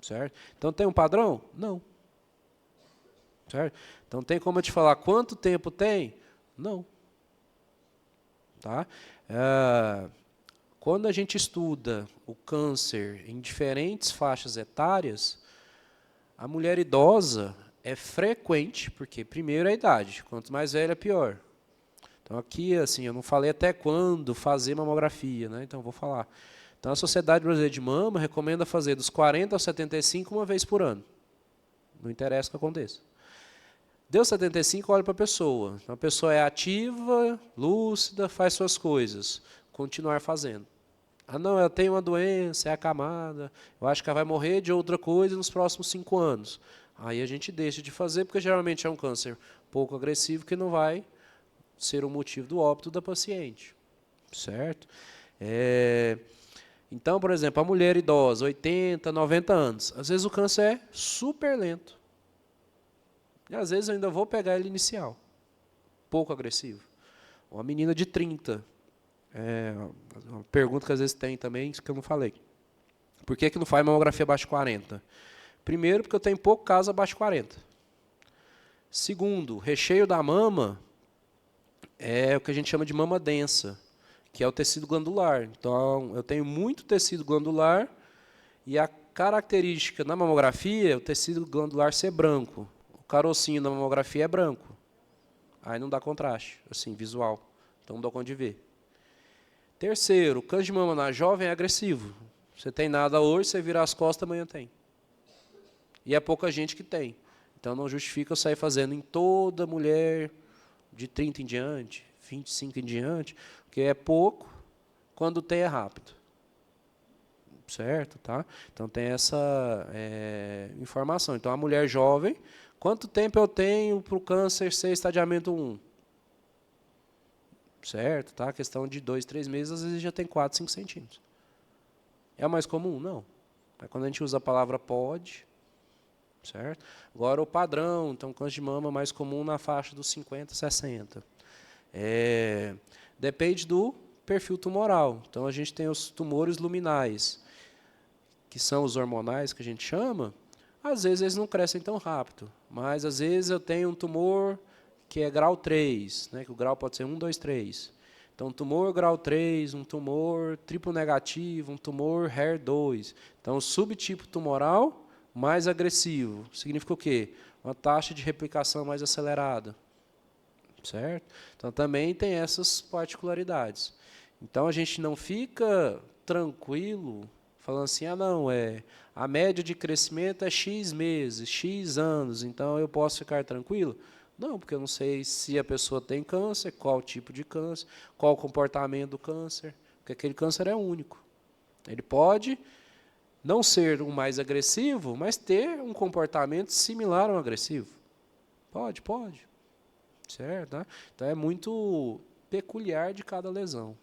[SPEAKER 2] Certo? Então, tem um padrão? Não. Certo? Então, tem como eu te falar quanto tempo tem? Não. Tá? Quando a gente estuda o câncer em diferentes faixas etárias, a mulher idosa é frequente, porque primeiro é a idade, quanto mais velha, pior. Então, aqui, assim, eu não falei até quando fazer mamografia, né? Então, vou falar. Então, a Sociedade Brasileira de Mama recomenda fazer dos 40 aos 75 uma vez por ano. Não interessa o que aconteça. Deu 75, olha para a pessoa. Então, a pessoa é ativa, lúcida, faz suas coisas. Continuar fazendo. Ah, não, eu tenho uma doença, é acamada, eu acho que ela vai morrer de outra coisa nos próximos 5 anos. Aí a gente deixa de fazer, porque geralmente é um câncer pouco agressivo que não vai ser o motivo do óbito da paciente. Certo? Então, por exemplo, a mulher idosa, 80, 90 anos, às vezes o câncer é super lento. E às vezes eu ainda vou pegar ele inicial, pouco agressivo. Uma menina de 30, uma pergunta que às vezes tem também, que eu não falei. Por que não faz mamografia abaixo de 40? Primeiro, porque eu tenho pouco caso abaixo de 40. Segundo, recheio da mama é o que a gente chama de mama densa, que é o tecido glandular. Então, eu tenho muito tecido glandular e a característica na mamografia é o tecido glandular ser branco. O carocinho da mamografia é branco. Aí não dá contraste, assim, visual. Então, não dá conta de ver. Terceiro, o câncer de mama na jovem é agressivo. Você tem nada hoje, você vira as costas, amanhã tem. E é pouca gente que tem. Então, não justifica eu sair fazendo em toda mulher de 30 em diante, 25 em diante, porque é pouco, quando tem é rápido. Certo? Tá? Então, tem essa informação. Então, a mulher jovem, quanto tempo eu tenho para o câncer ser estadiamento 1? Certo? Tá? A questão de 2, 3 meses, às vezes já tem 4, 5 centímetros. É o mais comum? Não. Mas quando a gente usa a palavra pode, certo? Agora, o padrão, então, câncer de mama mais comum na faixa dos 50, 60. Depende do perfil tumoral. Então, a gente tem os tumores luminais, que são os hormonais, que a gente chama. Às vezes, eles não crescem tão rápido. Mas, às vezes, eu tenho um tumor que é grau 3, né, que o grau pode ser 1, 2, 3. Então, tumor grau 3, um tumor triplo negativo, um tumor HER2. Então, o subtipo tumoral mais agressivo. Significa o quê? Uma taxa de replicação mais acelerada. Certo? Então, também tem essas particularidades. Então, a gente não fica tranquilo falando assim, não, a média de crescimento é X meses, X anos, então eu posso ficar tranquilo? Não, porque eu não sei se a pessoa tem câncer, qual tipo de câncer, qual o comportamento do câncer, porque aquele câncer é único. Ele pode não ser o mais agressivo, mas ter um comportamento similar ao agressivo. Pode. Certo? Né? Então, é muito peculiar de cada lesão.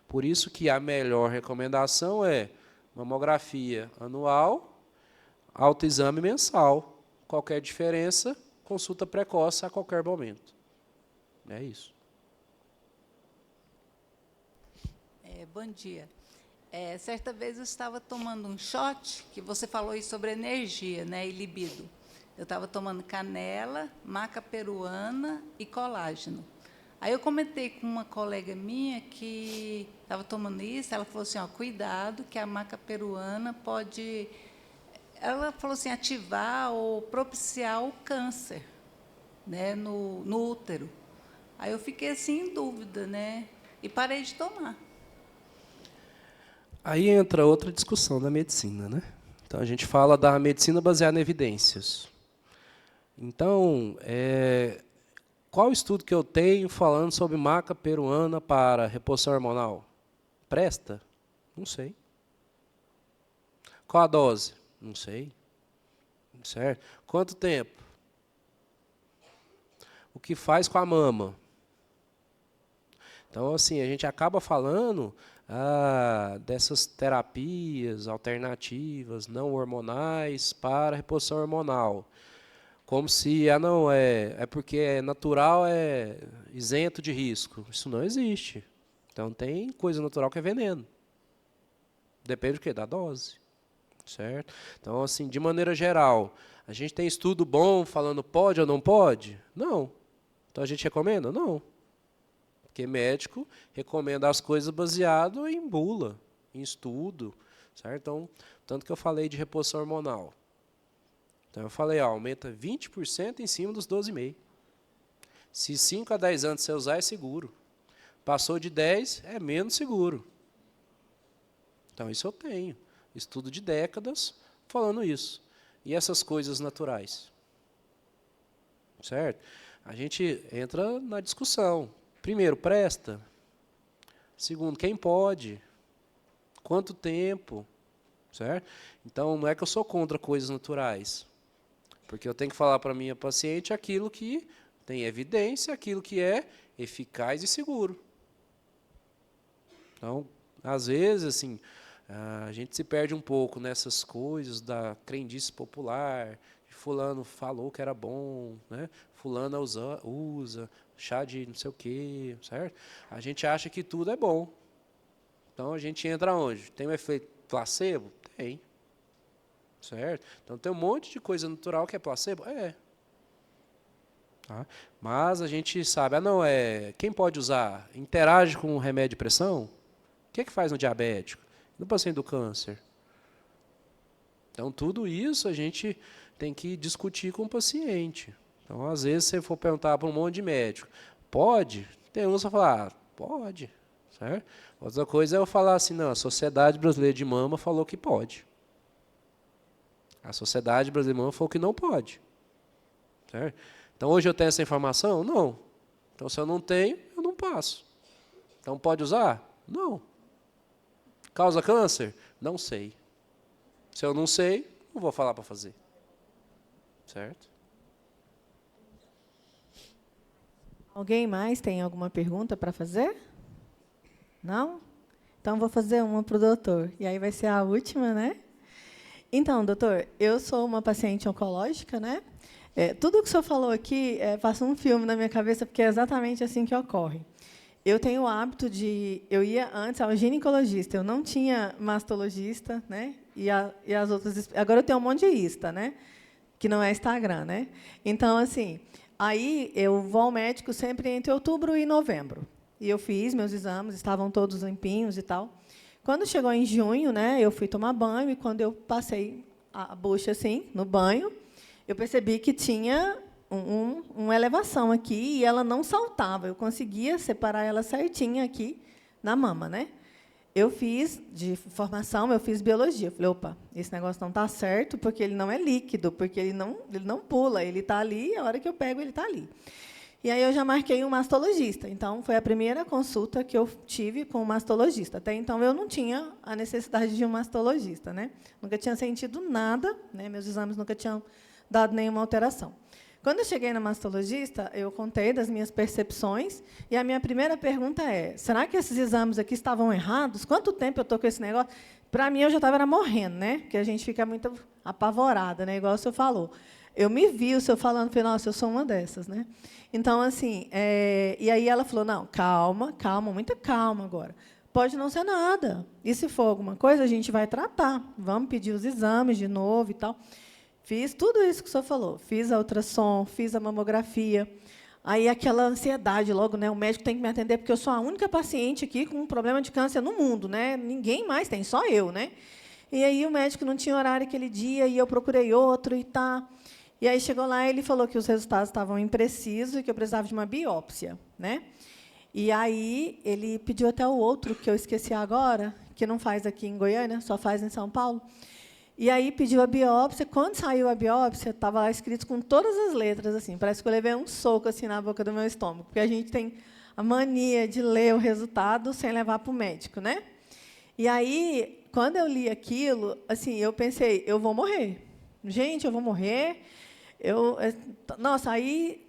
[SPEAKER 2] Por isso que a melhor recomendação é mamografia anual, autoexame mensal. Qualquer diferença, consulta precoce a qualquer momento. É isso.
[SPEAKER 8] Bom dia. Certa vez eu estava tomando um shot, que você falou aí sobre energia, né, e libido. Eu estava tomando canela, maca peruana e colágeno. Aí eu comentei com uma colega minha que estava tomando isso, ela falou assim, cuidado, que a maca peruana pode, ela falou assim, ativar ou propiciar o câncer, né, no útero. Aí eu fiquei assim em dúvida, né, e parei de tomar.
[SPEAKER 2] Aí entra outra discussão da medicina, né? Então, a gente fala da medicina baseada em evidências. Então, qual estudo que eu tenho falando sobre maca peruana para reposição hormonal? Presta? Não sei. Qual a dose? Não sei. Certo? Quanto tempo? O que faz com a mama? Então, assim, a gente acaba falando dessas terapias alternativas não hormonais para reposição hormonal. Como se, não, é porque é natural, é isento de risco. Isso não existe. Então, tem coisa natural que é veneno. Depende do quê? Da dose. Certo? Então, assim, de maneira geral, a gente tem estudo bom falando pode ou não pode? Não. Então, a gente recomenda? Não. Porque médico recomenda as coisas baseado em bula, em estudo. Certo? Então, tanto que eu falei de reposição hormonal. Então, eu falei, aumenta 20% em cima dos 12,5. Se 5 a 10 anos você usar, é seguro. Passou de 10, é menos seguro. Então, isso eu tenho. Estudo de décadas falando isso. E essas coisas naturais? Certo? A gente entra na discussão. Primeiro, presta. Segundo, quem pode? Quanto tempo? Certo? Então, não é que eu sou contra coisas naturais. Porque eu tenho que falar para a minha paciente aquilo que tem evidência, aquilo que é eficaz e seguro. Então, às vezes, assim, a gente se perde um pouco nessas coisas da crendice popular. Fulano falou que era bom, né? Fulano usa chá de não sei o quê, certo? A gente acha que tudo é bom. Então, a gente entra onde? Tem um efeito placebo? Tem. Certo? Então, tem um monte de coisa natural que é placebo? É. Tá? Mas a gente sabe, quem pode usar? Interage com o remédio de pressão? O que faz no diabético? No paciente do câncer? Então, tudo isso a gente tem que discutir com o paciente. Então, às vezes, se você for perguntar para um monte de médico, pode? Tem uns que vão falar, pode. Certo? Outra coisa é eu falar assim, não, a Sociedade Brasileira de Mama falou que pode. A Sociedade Brasileira de Mama falou que não pode. Certo? Então, hoje eu tenho essa informação? Não. Então, se eu não tenho, eu não passo. Então, pode usar? Não. Causa câncer? Não sei. Se eu não sei, não vou falar para fazer. Certo?
[SPEAKER 1] Alguém mais tem alguma pergunta para fazer? Não? Então, vou fazer uma para o doutor. E aí vai ser a última, né? Então, doutor, eu sou uma paciente oncológica, né? Tudo que o senhor falou aqui passa um filme na minha cabeça, porque é exatamente assim que ocorre. Eu tenho o hábito de... Eu ia antes ao ginecologista, eu não tinha mastologista, né? E as outras... Agora eu tenho um monte de ista, né? Que não é Instagram, né? Então, assim, aí eu vou ao médico sempre entre outubro e novembro. E eu fiz meus exames, estavam todos limpinhos e tal. Quando chegou em junho, né, eu fui tomar banho, e quando eu passei a bucha assim, no banho, eu percebi que tinha uma elevação aqui, e ela não saltava. Eu conseguia separar ela certinha aqui na mama, né? Eu fiz, de formação, eu fiz biologia. Eu falei, opa, esse negócio não está certo, porque ele não é líquido, porque ele não pula, ele está ali, a hora que eu pego, ele está ali. E aí eu já marquei um mastologista. Então, foi a primeira consulta que eu tive com um mastologista. Até então, eu não tinha a necessidade de um mastologista, né? Nunca tinha sentido nada, né? Meus exames nunca tinham dado nenhuma alteração. Quando eu cheguei na mastologista, eu contei das minhas percepções, e a minha primeira pergunta é, será que esses exames aqui estavam errados? Quanto tempo eu estou com esse negócio? Para mim, eu já estava morrendo, né? Porque a gente fica muito apavorada, né? Igual o senhor falou. Eu me vi o senhor falando, falei, nossa, eu sou uma dessas, né? Então, assim, e aí ela falou, não, calma, muita calma agora. Pode não ser nada. E se for alguma coisa, a gente vai tratar. Vamos pedir os exames de novo e tal. Fiz tudo isso que o senhor falou. Fiz a ultrassom, fiz a mamografia. Aí aquela ansiedade logo, né? O médico tem que me atender, porque eu sou a única paciente aqui com um problema de câncer no mundo, né? Ninguém mais tem, só eu, né? E aí o médico não tinha horário aquele dia, e eu procurei outro e tá. E aí chegou lá, ele falou que os resultados estavam imprecisos e que eu precisava de uma biópsia, né? E aí ele pediu até o outro, que eu esqueci agora, que não faz aqui em Goiânia, só faz em São Paulo. E aí pediu a biópsia. Quando saiu a biópsia, estava lá escrito com todas as letras, assim, parece que eu levei um soco assim na boca do meu estômago, porque a gente tem a mania de ler o resultado sem levar para o médico, né? E aí, quando eu li aquilo, assim, eu pensei, eu vou morrer. gente, eu vou morrer. Nossa, aí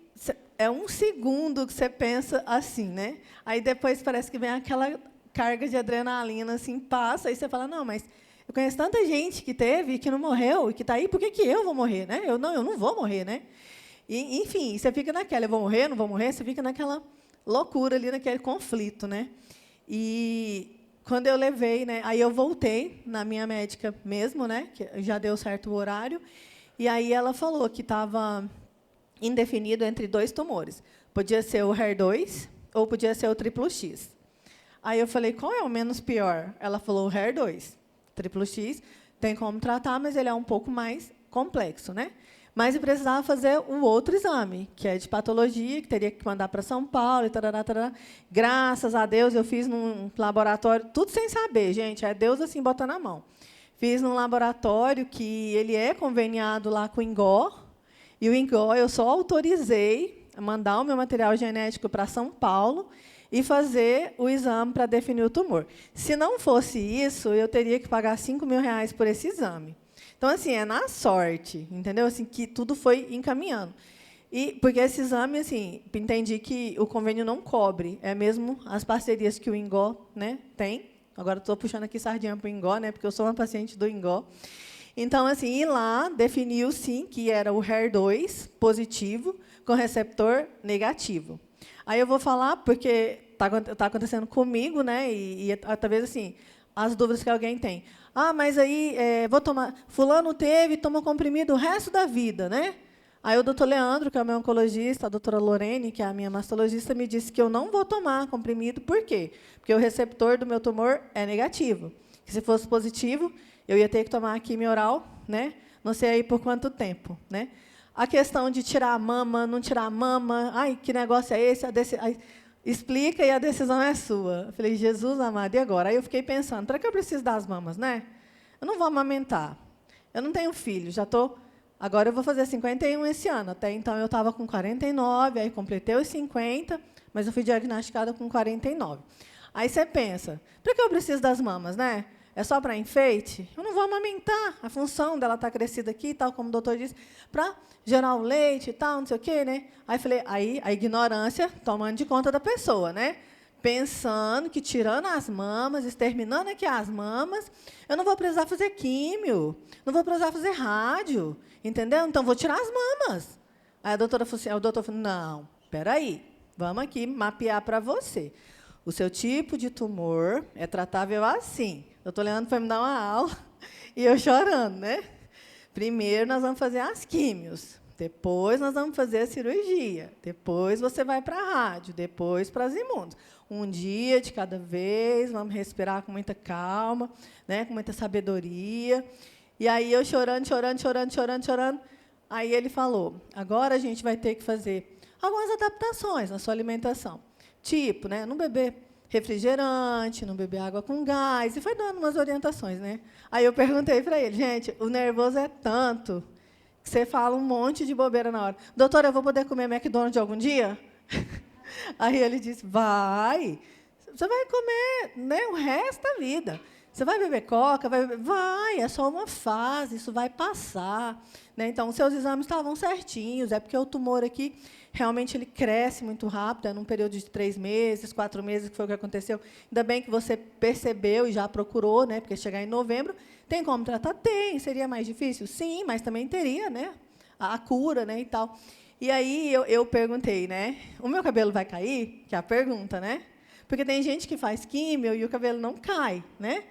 [SPEAKER 1] é um segundo que você pensa assim, né? Aí depois parece que vem aquela carga de adrenalina, assim, passa, aí você fala, não, mas eu conheço tanta gente que teve e que não morreu, e que está aí, por que eu vou morrer, né? Eu não vou morrer, né? E, enfim, você fica naquela, eu vou morrer, não vou morrer, você fica naquela loucura ali, naquele conflito, né? E quando eu levei, né, aí eu voltei na minha médica mesmo, né, que já deu certo o horário, e aí ela falou que estava indefinido entre 2 tumores. Podia ser o HER2 ou podia ser o triplo X. Aí eu falei, qual é o menos pior? Ela falou o HER2. Triplo X tem como tratar, mas ele é um pouco mais complexo, né? Mas eu precisava fazer o outro exame, que é de patologia, que teria que mandar para São Paulo, e tarará, tarará. Graças a Deus, eu fiz num laboratório, tudo sem saber, gente, é Deus assim, botando a mão. Fiz num laboratório que ele é conveniado lá com o INGO, e o INGO eu só autorizei a mandar o meu material genético para São Paulo e fazer o exame para definir o tumor. Se não fosse isso, eu teria que pagar R$5.000 por esse exame. Então, assim, é na sorte, entendeu? Assim, que tudo foi encaminhando. E, porque esse exame, assim, entendi que o convênio não cobre, é mesmo as parcerias que o INGO, né, tem. Agora estou puxando aqui sardinha para o INGO, né, porque eu sou uma paciente do INGO. Então, assim, e lá definiu, sim, que era o HER2 positivo com receptor negativo. Aí eu vou falar, porque está acontecendo comigo, né, e talvez, assim, as dúvidas que alguém tem. Ah, mas aí vou tomar. Fulano tomou comprimido o resto da vida, né? Aí o doutor Leandro, que é o meu oncologista, a doutora Lorene, que é a minha mastologista, me disse que eu não vou tomar comprimido. Por quê? Porque o receptor do meu tumor é negativo. Que se fosse positivo, eu ia ter que tomar a quimio oral, né? Não sei aí por quanto tempo, né? A questão de tirar a mama, não tirar a mama, ai, que negócio é esse? Explica e a decisão é sua. Eu falei, Jesus amado, e agora? Aí eu fiquei pensando, para que eu preciso das mamas, né? Eu não vou amamentar. Eu não tenho filho, já estou... Agora eu vou fazer 51 esse ano. Até então eu estava com 49, aí completei os 50, mas eu fui diagnosticada com 49. Aí você pensa, para que eu preciso das mamas, né? É só para enfeite? Eu não vou amamentar. A função dela está crescida aqui, tal como o doutor disse, para gerar o leite e tal, não sei o quê, né? Aí falei, aí a ignorância tomando de conta da pessoa, né? Pensando que tirando as mamas, exterminando aqui as mamas, eu não vou precisar fazer químio, não vou precisar fazer rádio, entendeu? Então vou tirar as mamas. Aí a doutora falou assim, o doutor falou, não, espera aí, vamos aqui mapear para você. O seu tipo de tumor é tratável assim. O doutor Leandro foi me dar uma aula e eu chorando, né? Primeiro nós vamos fazer as químios, depois nós vamos fazer a cirurgia, depois você vai para a rádio, depois para as imunos. Um dia de cada vez, vamos respirar com muita calma, né, com muita sabedoria. E aí eu chorando. Aí ele falou, agora a gente vai ter que fazer algumas adaptações na sua alimentação. Tipo, né, não beber refrigerante, não beber água com gás, e foi dando umas orientações, né? Aí eu perguntei para ele, gente, o nervoso é tanto que você fala um monte de bobeira na hora. Doutor, eu vou poder comer McDonald's algum dia? Aí ele disse, vai, você vai comer, né, o resto da vida. Você vai beber coca? Vai, é só uma fase, isso vai passar. Né? Então, os seus exames estavam certinhos, é porque o tumor aqui, realmente, ele cresce muito rápido, é num período de 3 meses, 4 meses, que foi o que aconteceu. Ainda bem que você percebeu e já procurou, né, porque chegar em novembro, tem como tratar? Tem. Seria mais difícil? Sim, mas também teria, né, a cura, né, e tal. E aí eu perguntei, né, o meu cabelo vai cair? Que é a pergunta, né? Porque tem gente que faz químio e o cabelo não cai, né?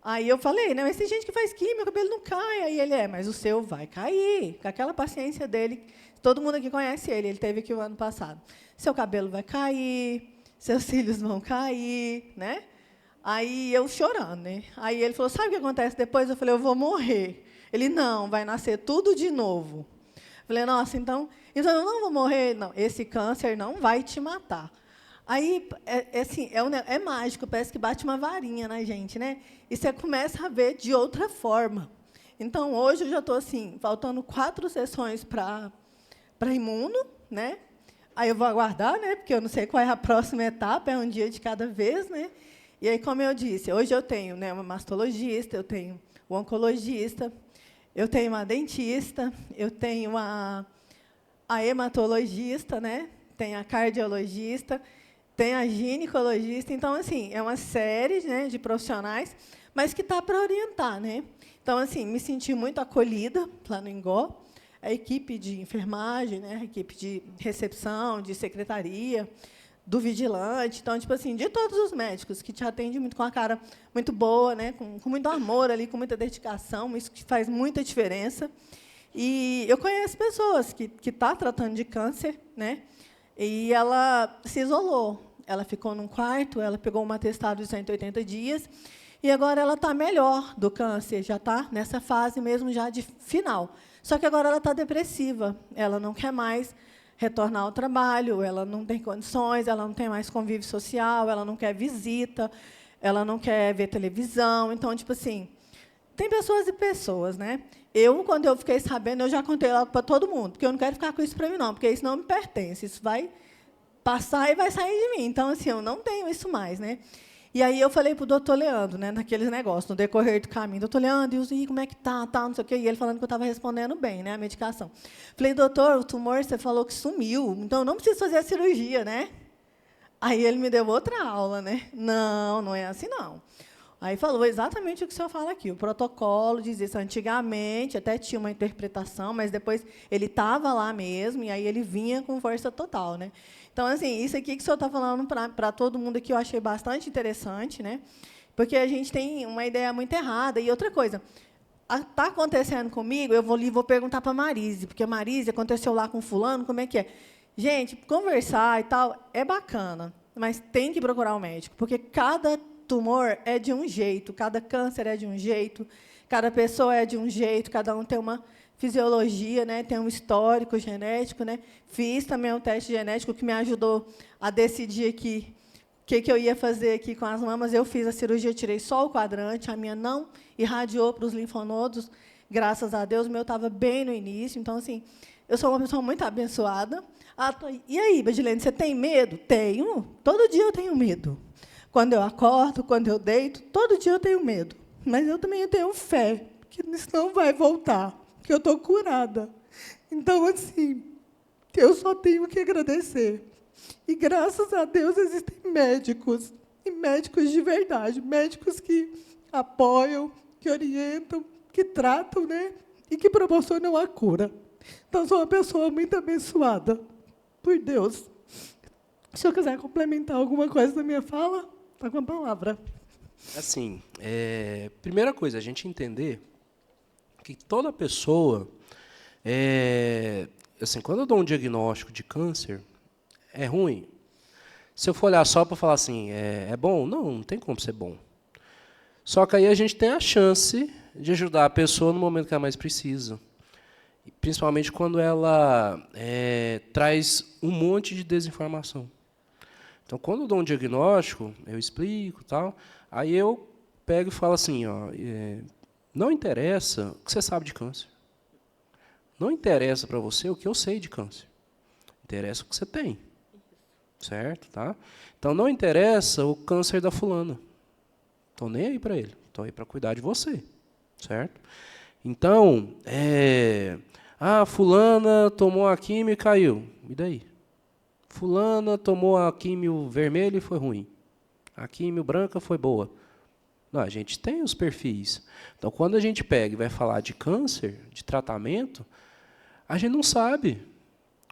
[SPEAKER 1] Aí eu falei, né, mas tem gente que faz químio, o cabelo não cai. Aí ele, mas o seu vai cair. Com aquela paciência dele, todo mundo aqui conhece ele teve aqui o ano passado. Seu cabelo vai cair, seus cílios vão cair, né? Aí eu chorando, né? Aí ele falou, sabe o que acontece depois? Eu falei, eu vou morrer. Ele, não, vai nascer tudo de novo. Eu falei, nossa, então eu não vou morrer. Não, esse câncer não vai te matar. Aí, assim, é mágico, parece que bate uma varinha na gente, né? E você começa a ver de outra forma. Então, hoje, eu já estou, assim, faltando 4 sessões para imuno, né? Aí eu vou aguardar, né? Porque eu não sei qual é a próxima etapa, é um dia de cada vez, né? E aí, como eu disse, hoje eu tenho, né, uma mastologista, eu tenho o oncologista, Eu tenho uma dentista, eu tenho a hematologista, né? Tem a cardiologista, tem a ginecologista. Então, assim, é uma série, né, de profissionais, mas que está para orientar, né? Então, assim, me senti muito acolhida lá no Ingó. A equipe de enfermagem, né, a equipe de recepção, de secretaria, do vigilante. Então, tipo assim, de todos os médicos que te atendem muito com a cara muito boa, né, com muito amor ali, com muita dedicação, isso que faz muita diferença. E eu conheço pessoas que estão tratando de câncer, né, e ela se isolou. Ela ficou num quarto, ela pegou um atestado de 180 dias, e agora ela está melhor do câncer, já está nessa fase mesmo já de final. Só que agora ela está depressiva, ela não quer mais retornar ao trabalho, ela não tem condições, ela não tem mais convívio social, ela não quer visita, ela não quer ver televisão. Então, tipo assim, tem pessoas e pessoas, né? Quando eu fiquei sabendo, eu já contei logo para todo mundo, porque eu não quero ficar com isso para mim, não, porque isso não me pertence, isso vai passar e vai sair de mim. Então, assim, eu não tenho isso mais, né? E aí eu falei para o doutor Leandro, né, naqueles negócios, no decorrer do caminho, doutor Leandro, e como é que tá, não sei o quê, e ele falando que eu estava respondendo bem, né, a medicação. Falei, doutor, o tumor, você falou que sumiu, então eu não preciso fazer a cirurgia, né? Aí ele me deu outra aula, né? Não, não é assim, não. Aí falou exatamente o que o senhor fala aqui, o protocolo diz isso. Antigamente até tinha uma interpretação, mas depois ele estava lá mesmo, e aí ele vinha com força total, né? Então, assim, isso aqui que o senhor está falando para todo mundo aqui, eu achei bastante interessante, né? Porque a gente tem uma ideia muito errada. E outra coisa, está acontecendo comigo, eu vou perguntar para a Marise, porque a Marise aconteceu lá com fulano, como é que é? Gente, conversar e tal é bacana, mas tem que procurar um médico, porque cada tumor é de um jeito, cada câncer é de um jeito, cada pessoa é de um jeito, cada um tem uma fisiologia, né, tem um histórico genético, né? Fiz também um teste genético que me ajudou a decidir aqui o que eu ia fazer aqui com as mamas. Eu fiz a cirurgia, tirei só o quadrante, a minha não irradiou para os linfonodos, graças a Deus, o meu estava bem no início. Então, assim, eu sou uma pessoa muito abençoada. E aí, Badilene, você tem medo? Tenho. Todo dia eu tenho medo. Quando eu acordo, quando eu deito, todo dia eu tenho medo. Mas eu também tenho fé que isso não vai voltar, que eu estou curada. Então, assim, eu só tenho que agradecer. E, graças a Deus, existem médicos, e médicos de verdade, médicos que apoiam, que orientam, que tratam, né, e que proporcionam a cura. Então, sou uma pessoa muito abençoada por Deus. Se eu quiser complementar alguma coisa da minha fala, está com a palavra.
[SPEAKER 2] Assim, primeira coisa, a gente entender que toda pessoa, assim, quando eu dou um diagnóstico de câncer, é ruim. Se eu for olhar só para falar assim, é bom? Não tem como ser bom. Só que aí a gente tem a chance de ajudar a pessoa no momento que ela mais precisa. Principalmente quando ela traz um monte de desinformação. Então, quando eu dou um diagnóstico, eu explico, tal, aí eu pego e falo assim, não interessa o que você sabe de câncer. Não interessa para você o que eu sei de câncer. Interessa o que você tem. Certo? Tá? Então, não interessa o câncer da fulana. Estou nem aí para ele. Estou aí para cuidar de você. Certo? Então, fulana tomou a quimio e caiu. E daí? Fulana tomou a químio vermelha e foi ruim. A químio branca foi boa. Não, a gente tem os perfis. Então, quando a gente pega e vai falar de câncer, de tratamento, a gente não sabe.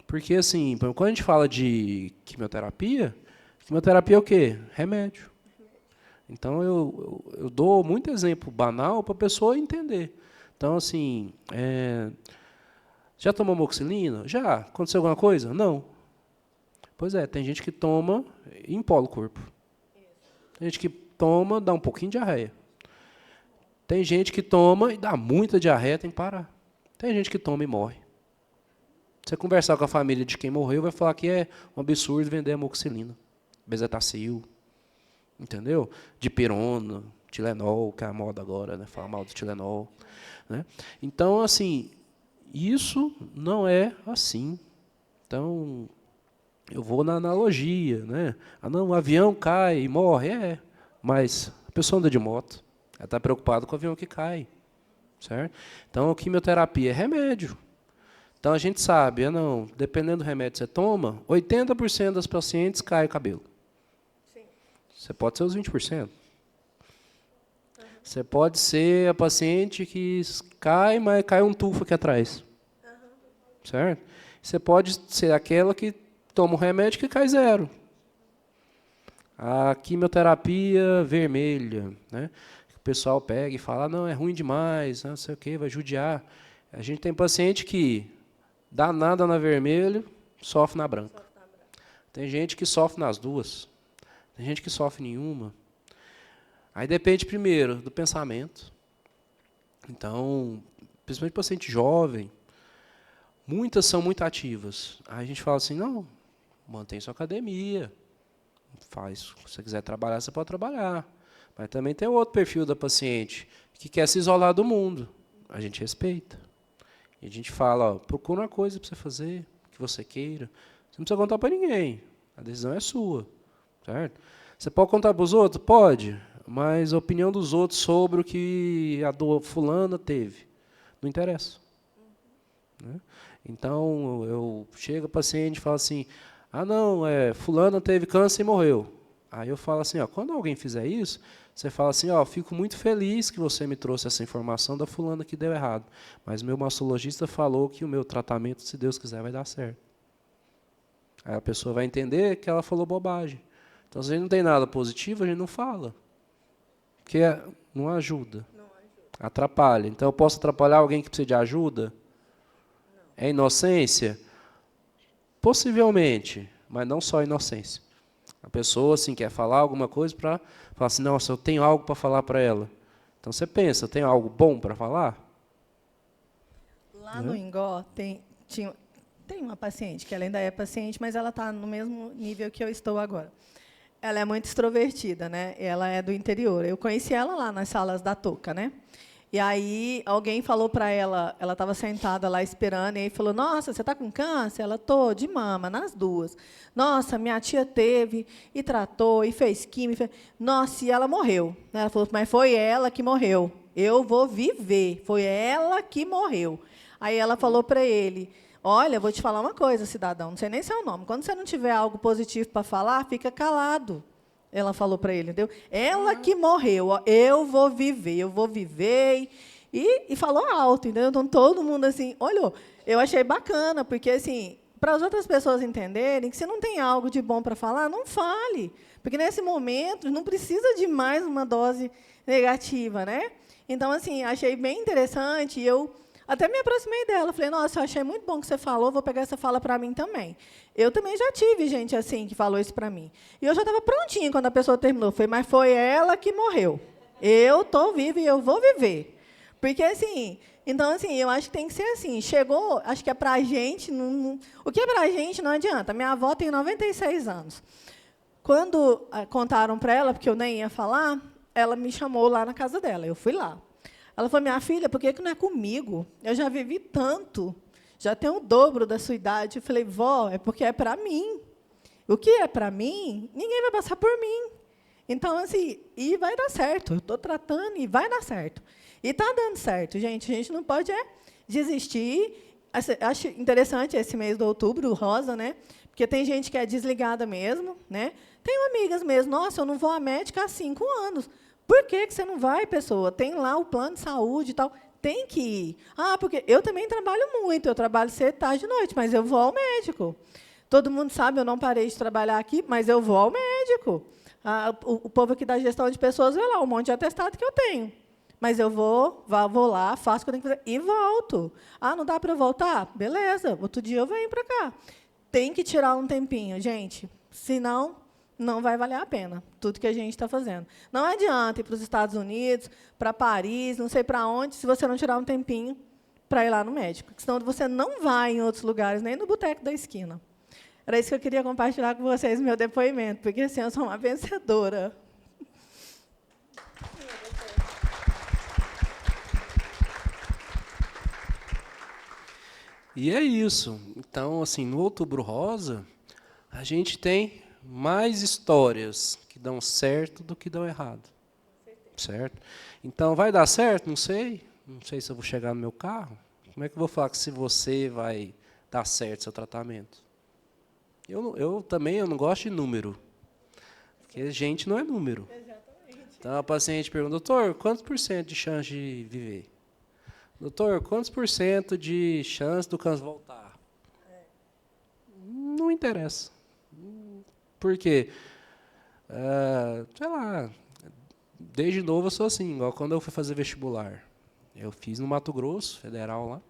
[SPEAKER 2] Porque, assim, quando a gente fala de quimioterapia é o quê? Remédio. Então, eu dou muito exemplo banal para a pessoa entender. Então, assim, já tomou amoxicilina? Já. Aconteceu alguma coisa? Não. Pois é, tem gente que toma e empola o corpo. Tem gente que toma, dá um pouquinho de diarreia. Tem gente que toma e dá muita diarreia, tem que parar. Tem gente que toma e morre. Você conversar com a família de quem morreu, vai falar que é um absurdo vender amoxicilina, bezetacil, entendeu? Dipirona, Tilenol, que é a moda agora, né? Falar mal do Tilenol. Né? Então, assim, isso não é assim. Então, eu vou na analogia, né? Não, o avião cai e morre, mas a pessoa anda de moto, ela está preocupada com o avião que cai. certo? Então, a quimioterapia é remédio. Então, a gente sabe, dependendo do remédio que você toma, 80% das pacientes cai o cabelo. Sim. Você pode ser os 20%. Você pode ser a paciente que cai, mas cai um tufo aqui atrás. Certo? Você pode ser aquela que toma um remédio que cai 0. A quimioterapia vermelha, né? O pessoal pega e fala, não, é ruim demais, não sei o quê, vai judiar. A gente tem paciente que dá nada na vermelha, sofre na branca. Tem gente que sofre nas duas. Tem gente que sofre nenhuma. Aí depende, primeiro, do pensamento. Então, principalmente paciente jovem, muitas são muito ativas. Aí a gente fala assim, não, mantém sua academia, faz. Se você quiser trabalhar, você pode trabalhar. Mas também tem outro perfil da paciente que quer se isolar do mundo. A gente respeita. E a gente fala, ó, procura uma coisa para você fazer, que você queira. Você não precisa contar para ninguém. A decisão é sua. Certo? Você pode contar para os outros? Pode. Mas a opinião dos outros sobre o que a do fulana teve. Não interessa. Né? Então, eu chego ao paciente e falo assim, não, fulana teve câncer e morreu. Aí eu falo assim, quando alguém fizer isso, você fala assim, fico muito feliz que você me trouxe essa informação da fulana que deu errado. Mas o meu mastologista falou que o meu tratamento, se Deus quiser, vai dar certo. Aí a pessoa vai entender que ela falou bobagem. Então, se a gente não tem nada positivo, a gente não fala. Porque não ajuda. Atrapalha. Então, eu posso atrapalhar alguém que precisa de ajuda? Não. É inocência? Possivelmente, mas não só inocência. A pessoa assim, quer falar alguma coisa para falar assim, nossa, eu tenho algo para falar para ela. Então, você pensa, eu tenho algo bom para falar?
[SPEAKER 1] Lá no Ingó, tem uma paciente, que ela ainda é paciente, mas ela está no mesmo nível que eu estou agora. Ela é muito extrovertida, né? Ela é do interior. Eu conheci ela lá nas salas da Toca, né? E aí alguém falou para ela, ela estava sentada lá esperando, e aí falou, nossa, você está com câncer? Ela, tô, de mama, nas duas. Nossa, minha tia teve, e tratou, e fez química. Nossa, e ela morreu. Ela falou, mas foi ela que morreu. Eu vou viver. Foi ela que morreu. Aí ela falou para ele, olha, vou te falar uma coisa, cidadão, não sei nem seu nome. Quando você não tiver algo positivo para falar, fica calado. Ela falou para ele, entendeu? Ela que morreu, ó, eu vou viver. E falou alto, entendeu? Então, todo mundo assim, olhou. Eu achei bacana, porque, assim, para as outras pessoas entenderem que se não tem algo de bom para falar, não fale. Porque, nesse momento, não precisa de mais uma dose negativa, né? Então, assim, achei bem interessante, e eu até me aproximei dela, falei, nossa, eu achei muito bom que você falou, vou pegar essa fala para mim também. Eu também já tive gente assim que falou isso para mim. E eu já estava prontinha quando a pessoa terminou. Falei, mas foi ela que morreu. Eu estou viva e eu vou viver. Porque, assim, então, assim, eu acho que tem que ser assim. Chegou, acho que é para a gente, o que é para a gente não adianta. Minha avó tem 96 anos. Quando contaram para ela, porque eu nem ia falar, ela me chamou lá na casa dela. Eu fui lá. Ela falou, minha filha, por que não é comigo? Eu já vivi tanto, já tenho o dobro da sua idade. Eu falei, vó, é porque é para mim. O que é para mim, ninguém vai passar por mim. Então, assim, e vai dar certo. Eu estou tratando e vai dar certo. E está dando certo, gente. A gente não pode desistir. Acho interessante esse mês de outubro, rosa, né? Porque tem gente que é desligada mesmo, né? Tenho amigas mesmo, nossa, eu não vou à médica há 5 anos. Por que você não vai, pessoa? Tem lá o plano de saúde e tal. Tem que ir. Porque eu também trabalho muito. Eu trabalho cedo, tarde e noite, mas eu vou ao médico. Todo mundo sabe, eu não parei de trabalhar aqui, mas eu vou ao médico. O povo aqui da gestão de pessoas vê lá um monte de atestado que eu tenho. Mas eu vou lá, faço o que eu tenho que fazer e volto. Não dá para eu voltar? Beleza, outro dia eu venho para cá. Tem que tirar um tempinho, gente. Senão, não vai valer a pena, tudo que a gente está fazendo. Não adianta ir para os Estados Unidos, para Paris, não sei para onde, se você não tirar um tempinho para ir lá no médico. Senão você não vai em outros lugares, nem no boteco da esquina. Era isso que eu queria compartilhar com vocês, meu depoimento, porque assim, eu sou uma vencedora.
[SPEAKER 2] E é isso. Então, assim, no Outubro Rosa, a gente tem mais histórias que dão certo do que dão errado. Certo? Então, vai dar certo? Não sei. não sei se eu vou chegar no meu carro. Como é que eu vou falar que se você vai dar certo seu tratamento? Eu também não gosto de número, porque gente não é número. Então a paciente pergunta, doutor, quantos por cento de chance de viver? Doutor, quantos por cento de chance do câncer voltar? Não interessa. Por quê? Sei lá, desde novo eu sou assim, igual quando eu fui fazer vestibular. Eu fiz no Mato Grosso, federal lá.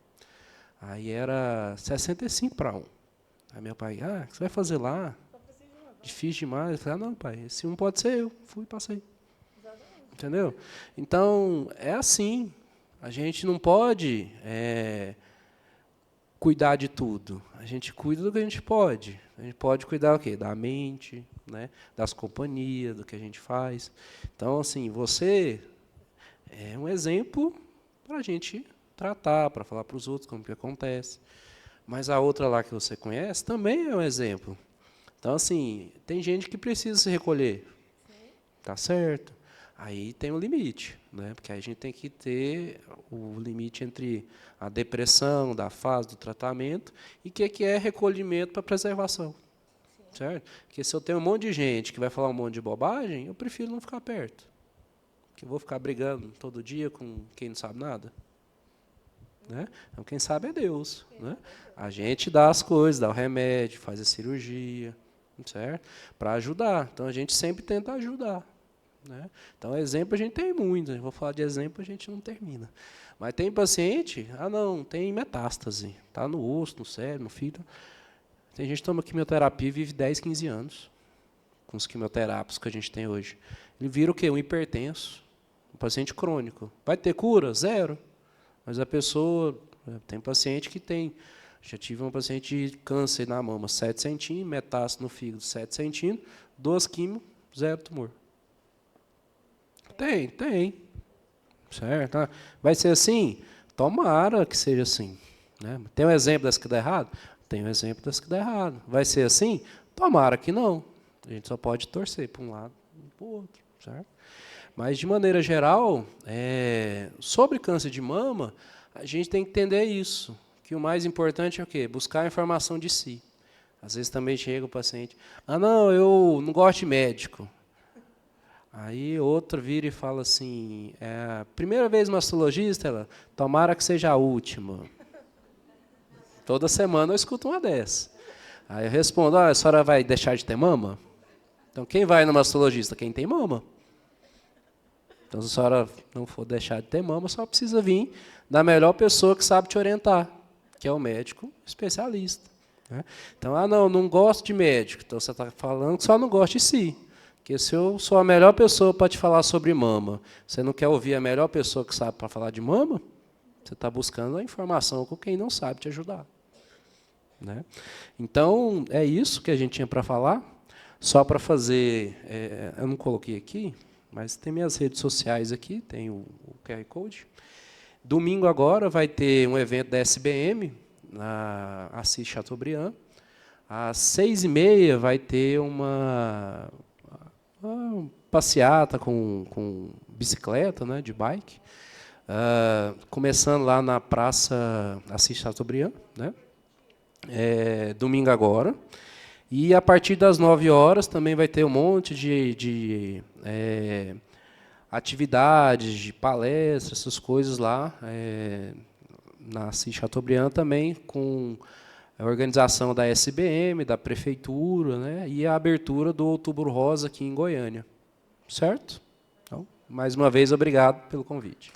[SPEAKER 2] Aí era 65 para 1. Aí meu pai, o que você vai fazer lá? Difícil demais. Eu falei, não, pai, esse um pode ser eu. Fui e passei. Entendeu? Então, é assim. A gente não pode cuidar de tudo. A gente cuida do que a gente pode. A gente pode cuidar o quê? Da mente, né? Das companhias, do que a gente faz. Então, assim, você é um exemplo para a gente tratar, para falar para os outros como que acontece. Mas a outra lá que você conhece também é um exemplo. Então, assim, tem gente que precisa se recolher. Tá certo? Aí tem um limite, né? Porque aí a gente tem que ter o limite entre a depressão, da fase do tratamento, e o que é recolhimento para preservação. Certo? Porque se eu tenho um monte de gente que vai falar um monte de bobagem, eu prefiro não ficar perto. Porque eu vou ficar brigando todo dia com quem não sabe nada. Né? Então, quem sabe é Deus. Né? A gente dá as coisas, dá o remédio, faz a cirurgia, certo? Para ajudar. Então, a gente sempre tenta ajudar. Né? Então, exemplo a gente tem muito. Eu vou falar de exemplo, a gente não termina. Mas tem paciente, não, tem metástase. Está no osso, no cérebro, no fígado. Tem gente que toma quimioterapia e vive 10, 15 anos com os quimioterápicos que a gente tem hoje. Ele vira o quê? Um hipertenso, um paciente crônico. Vai ter cura? Zero. Mas a pessoa, tem paciente que tem, já tive um paciente de câncer na mama, 7 centímetros, metástase no fígado, 7 centímetros, 2 quimio, 0 tumor. Tem. Certo? Vai ser assim? Tomara que seja assim. Né? Tem um exemplo das que dá errado? Tem um exemplo das que dá errado. Vai ser assim? Tomara que não. A gente só pode torcer para um lado e para o outro. Certo? Mas, de maneira geral, sobre câncer de mama, a gente tem que entender isso, que o mais importante é o quê? Buscar a informação de si. Às vezes também chega o paciente, não, eu não gosto de médico. Aí outra vira e fala assim, primeira vez mastologista, ela, tomara que seja a última. Toda semana eu escuto uma dessa. Aí eu respondo, a senhora vai deixar de ter mama? Então, quem vai no mastologista? Quem tem mama. Então, se a senhora não for deixar de ter mama, só precisa vir da melhor pessoa que sabe te orientar, que é o médico especialista. Né? Então, não gosto de médico. Então, você está falando que só não gosta de si. Porque se eu sou a melhor pessoa para te falar sobre mama, você não quer ouvir a melhor pessoa que sabe para falar de mama, você está buscando a informação com quem não sabe te ajudar. Né? Então, é isso que a gente tinha para falar. Só para fazer, eu não coloquei aqui, mas tem minhas redes sociais aqui, tem o QR Code. Domingo agora vai ter um evento da SBM, na Assis Chateaubriand. Às 6h30 vai ter uma passeata com bicicleta, né, de bike, começando lá na Praça Assis Chateaubriand, né, domingo agora. E a partir das 9 horas também vai ter um monte de atividades, de palestras, essas coisas lá, na Assis Chateaubriand também, com a organização da SBM, da Prefeitura, né, e a abertura do Outubro Rosa aqui em Goiânia. Certo? Então, mais uma vez, obrigado pelo convite.